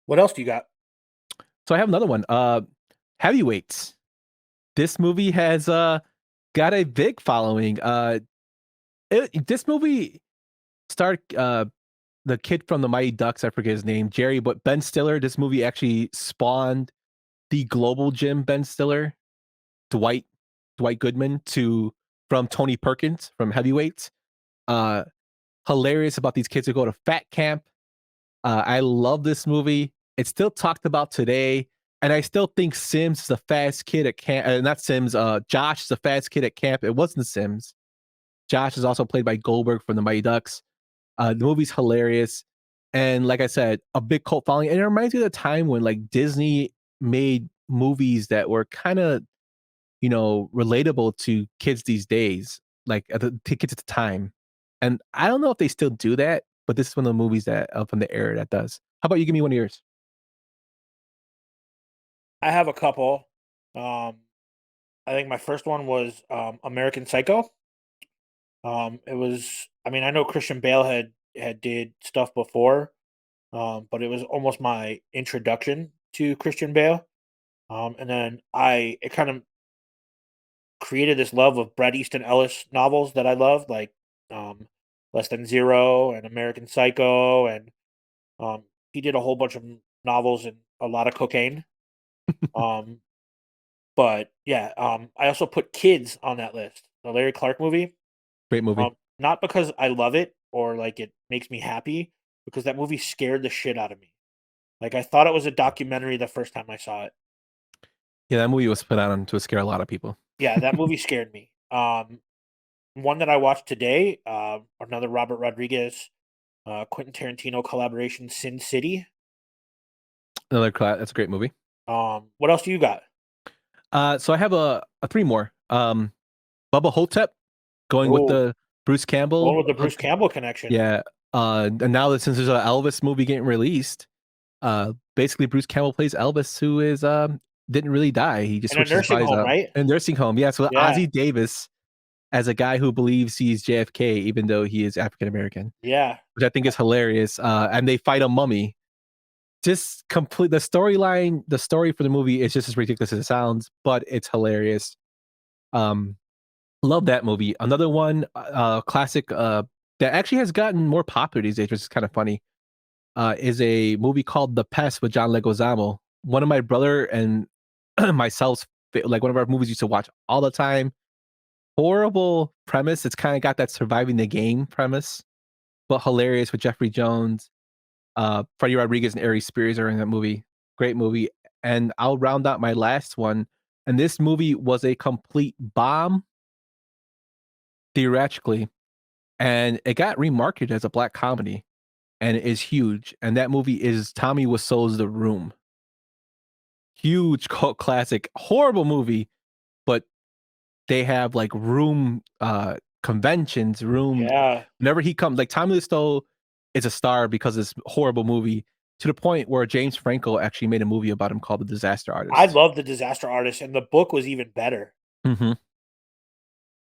S5: What else do you got?
S4: So I have another one. Heavyweights. This movie has got a big following. This movie starred the kid from the Mighty Ducks. I forget his name, Jerry, but Ben Stiller. This movie actually spawned the global Jim Ben Stiller, Dwight Goodman from Tony Perkins from Heavyweights. Hilarious about these kids who go to fat camp. I love this movie. It's still talked about today. And I still think Sims is the fast kid at camp. Not Sims. Josh is the fast kid at camp. It wasn't Sims. Josh is also played by Goldberg from the Mighty Ducks. The movie's hilarious. And like I said, a big cult following. And it reminds me of the time when like Disney made movies that were kind of, relatable to kids these days, like to kids at the time. And I don't know if they still do that, but this is one of the movies that from the era that does. How about you give me one of yours?
S5: I have a couple. I think my first one was American Psycho. It was. I mean, I know Christian Bale had did stuff before, but it was almost my introduction to Christian Bale. And then it kind of created this love of Bret Easton Ellis novels that I love, like Less Than Zero and American Psycho, and he did a whole bunch of novels and a lot of cocaine. um, but yeah, I also put Kids on that list, the Larry Clark movie.
S4: Great movie.
S5: Not because I love it or like it makes me happy, because that movie scared the shit out of me. Like I thought it was a documentary the first time I saw it.
S4: Yeah, that movie was put on to scare a lot of people.
S5: Yeah, that movie scared me. One that I watched today, another Robert Rodriguez, Quentin Tarantino collaboration, Sin City.
S4: That's a great movie.
S5: What else do you got?
S4: So I have a 3 more. Bubba Hotep, going with the Bruce Campbell.
S5: Going with the Bruce Campbell connection.
S4: Yeah. And now that since there's an Elvis movie getting released, Basically, Bruce Campbell plays Elvis, who is didn't really die. He just
S5: In a
S4: switched his
S5: nursing
S4: bodies
S5: home,
S4: up
S5: right?
S4: in a nursing home. Yeah, so
S5: Yeah.
S4: Ozzie Davis as a guy who believes he's JFK, even though he is African American,
S5: Yeah.
S4: which I think is hilarious. And they fight a mummy. Just complete the storyline. The story for the movie is just as ridiculous as it sounds, but it's hilarious. Love that movie. Another one, classic, that actually has gotten more popular these days, which is kind of funny. Is a movie called The Pest with John Leguizamo. One of my brother and myself's like one of our movies used to watch all the time. Horrible premise. It's kind of got that surviving the game premise, but hilarious with Jeffrey Jones. Freddie Rodriguez and Ari Spears are in that movie. Great movie. And I'll round out my last one. And this movie was a complete bomb, theatrically, and it got remarketed as a black comedy, and it is huge. And that movie is Tommy Wiseau's The Room. Huge cult classic, horrible movie, but they have like room conventions, room.
S5: Yeah.
S4: Whenever he comes, like Tommy Wiseau is a star because of this horrible movie, to the point where James Franco actually made a movie about him called The Disaster Artist.
S5: I love The Disaster Artist, and the book was even better.
S4: Mm-hmm.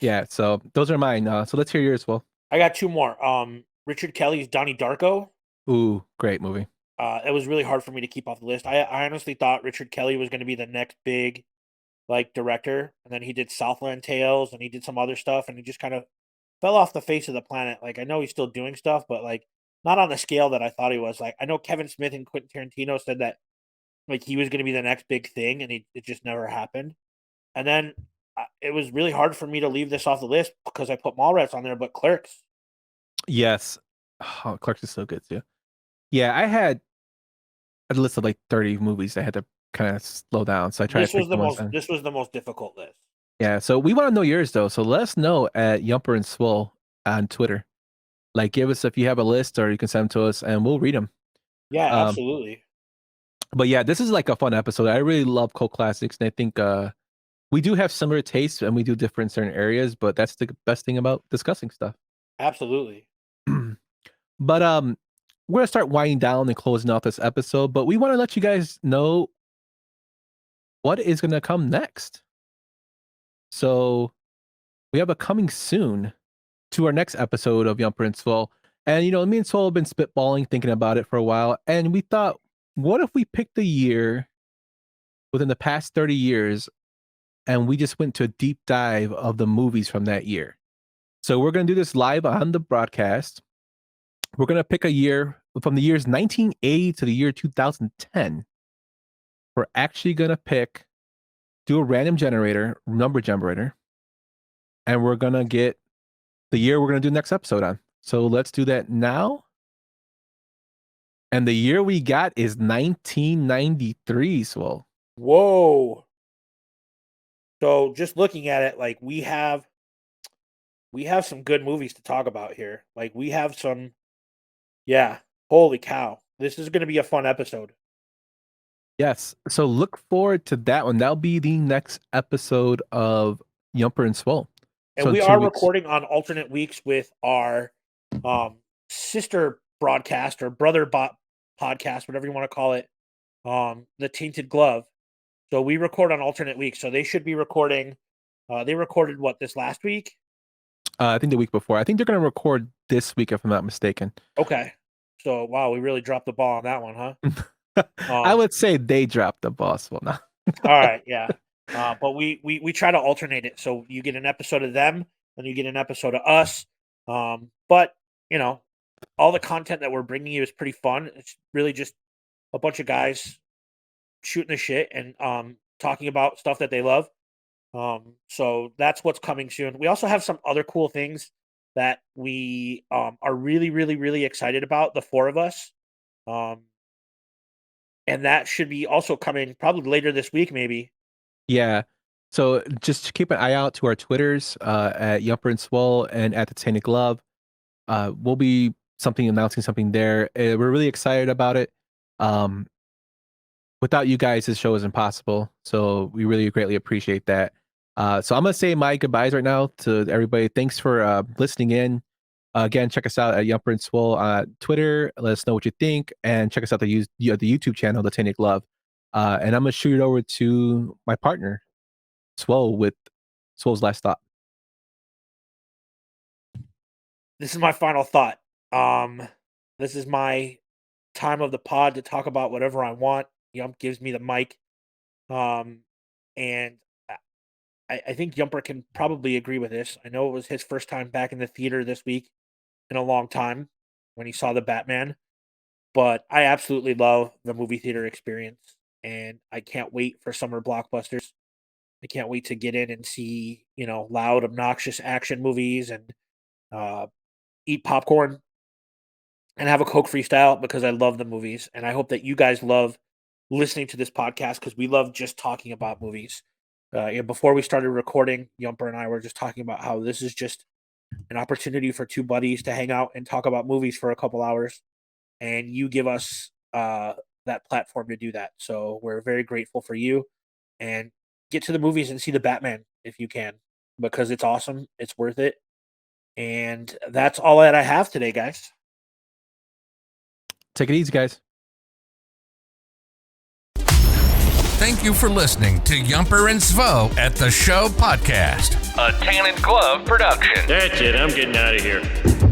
S4: Yeah, so those are mine. So let's hear yours, Will.
S5: I got two more. Richard Kelly's Donnie Darko.
S4: Ooh, great movie.
S5: It was really hard for me to keep off the list. I honestly thought Richard Kelly was going to be the next big, like, director, and then he did Southland Tales, and he did some other stuff, and he just kind of fell off the face of the planet. Like, I know he's still doing stuff, but like not on the scale that I thought he was. Like, I know Kevin Smith and Quentin Tarantino said that like he was going to be the next big thing, and it just never happened. And then it was really hard for me to leave this off the list because I put Mallrats on there, but Clerks.
S4: Yes. Oh, Clerks is so good too. Yeah, I had a list of like 30 movies I had to kind of slow down. So I tried
S5: This
S4: to
S5: was
S4: pick
S5: the
S4: the ones
S5: most.
S4: that-
S5: This was the most difficult list.
S4: Yeah, so we want to know yours though. So let us know at Yumper and Swole on Twitter. Like, give us if you have a list, or you can send them to us, and we'll read them.
S5: Yeah, absolutely.
S4: But yeah, this is like a fun episode. I really love cult classics, and I think we do have similar tastes, and we do differ in certain areas. But that's the best thing about discussing stuff.
S5: Absolutely.
S4: But we're gonna start winding down and closing out this episode. But we want to let you guys know what is gonna come next. So we have a coming soon to our next episode of Yumper and Swole. And you know, me and Swole have been spitballing, thinking about it for a while, and we thought, what if we picked a year within the past 30 years and we just went to a deep dive of the movies from that year? So we're going to do this live on the broadcast. We're going to pick a year from the years 1980 to the year 2010. We're actually going to do a random number generator, and we're going to get the year we're going to do next episode on. So let's do that now. And the year we got is 1993, Swole.
S5: Whoa. So just looking at it, like we have some good movies to talk about here. Like we have some, yeah, holy cow. This is going to be a fun episode.
S4: Yes. So look forward to that one. That'll be the next episode of Yumper and Swole.
S5: And
S4: so
S5: we
S4: 2
S5: are
S4: weeks.
S5: recording on alternate weeks with our sister broadcast or brother podcast, whatever you want to call it, the Tainted Glove. So we record on alternate weeks. So they should be recording. They recorded what, this last week?
S4: I think the week before. I think they're going to record this week, if I'm not mistaken.
S5: Okay. So, wow, we really dropped the ball on that one, huh?
S4: I would say they dropped the ball. Well, no.
S5: All right, yeah. But we try to alternate it. So you get an episode of them, and you get an episode of us. But, you know, all the content that we're bringing you is pretty fun. It's really just a bunch of guys shooting the shit and talking about stuff that they love. So that's what's coming soon. We also have some other cool things that we are really, really, really excited about, the four of us. And that should be also coming probably later this week, maybe.
S4: Yeah. So just keep an eye out to our Twitters at Yumper and Swole and at the Tainted Glove. We'll be announcing something there. We're really excited about it. Without you guys, this show is impossible. So we really greatly appreciate that. So I'm going to say my goodbyes right now to everybody. Thanks for listening in. Again, check us out at Yumper and Svo on Twitter. Let us know what you think, and check us out the YouTube channel, The Tainted Glove. And I'm gonna shoot it over to my partner, Svo, with Swo's last thought.
S5: This is my final thought. This is my time of the pod to talk about whatever I want. Yump gives me the mic. And I think Yumper can probably agree with this. I know it was his first time back in the theater this week in a long time when he saw the Batman, but I absolutely love the movie theater experience, and I can't wait for summer blockbusters. I can't wait to get in and see, loud, obnoxious action movies and eat popcorn and have a Coke freestyle because I love the movies. And I hope that you guys love listening to this podcast because we love just talking about movies. Before we started recording, Yumper and I were just talking about how this is just an opportunity for two buddies to hang out and talk about movies for a couple hours. And you give us that platform to do that. So we're very grateful for you. And get to the movies and see the Batman if you can, because it's awesome. It's worth it. And that's all that I have today, guys.
S4: Take it easy, guys.
S1: Thank you for listening to Yumper and Svo at the Show podcast, a Tainted Glove production.
S18: That's it. I'm getting out of here.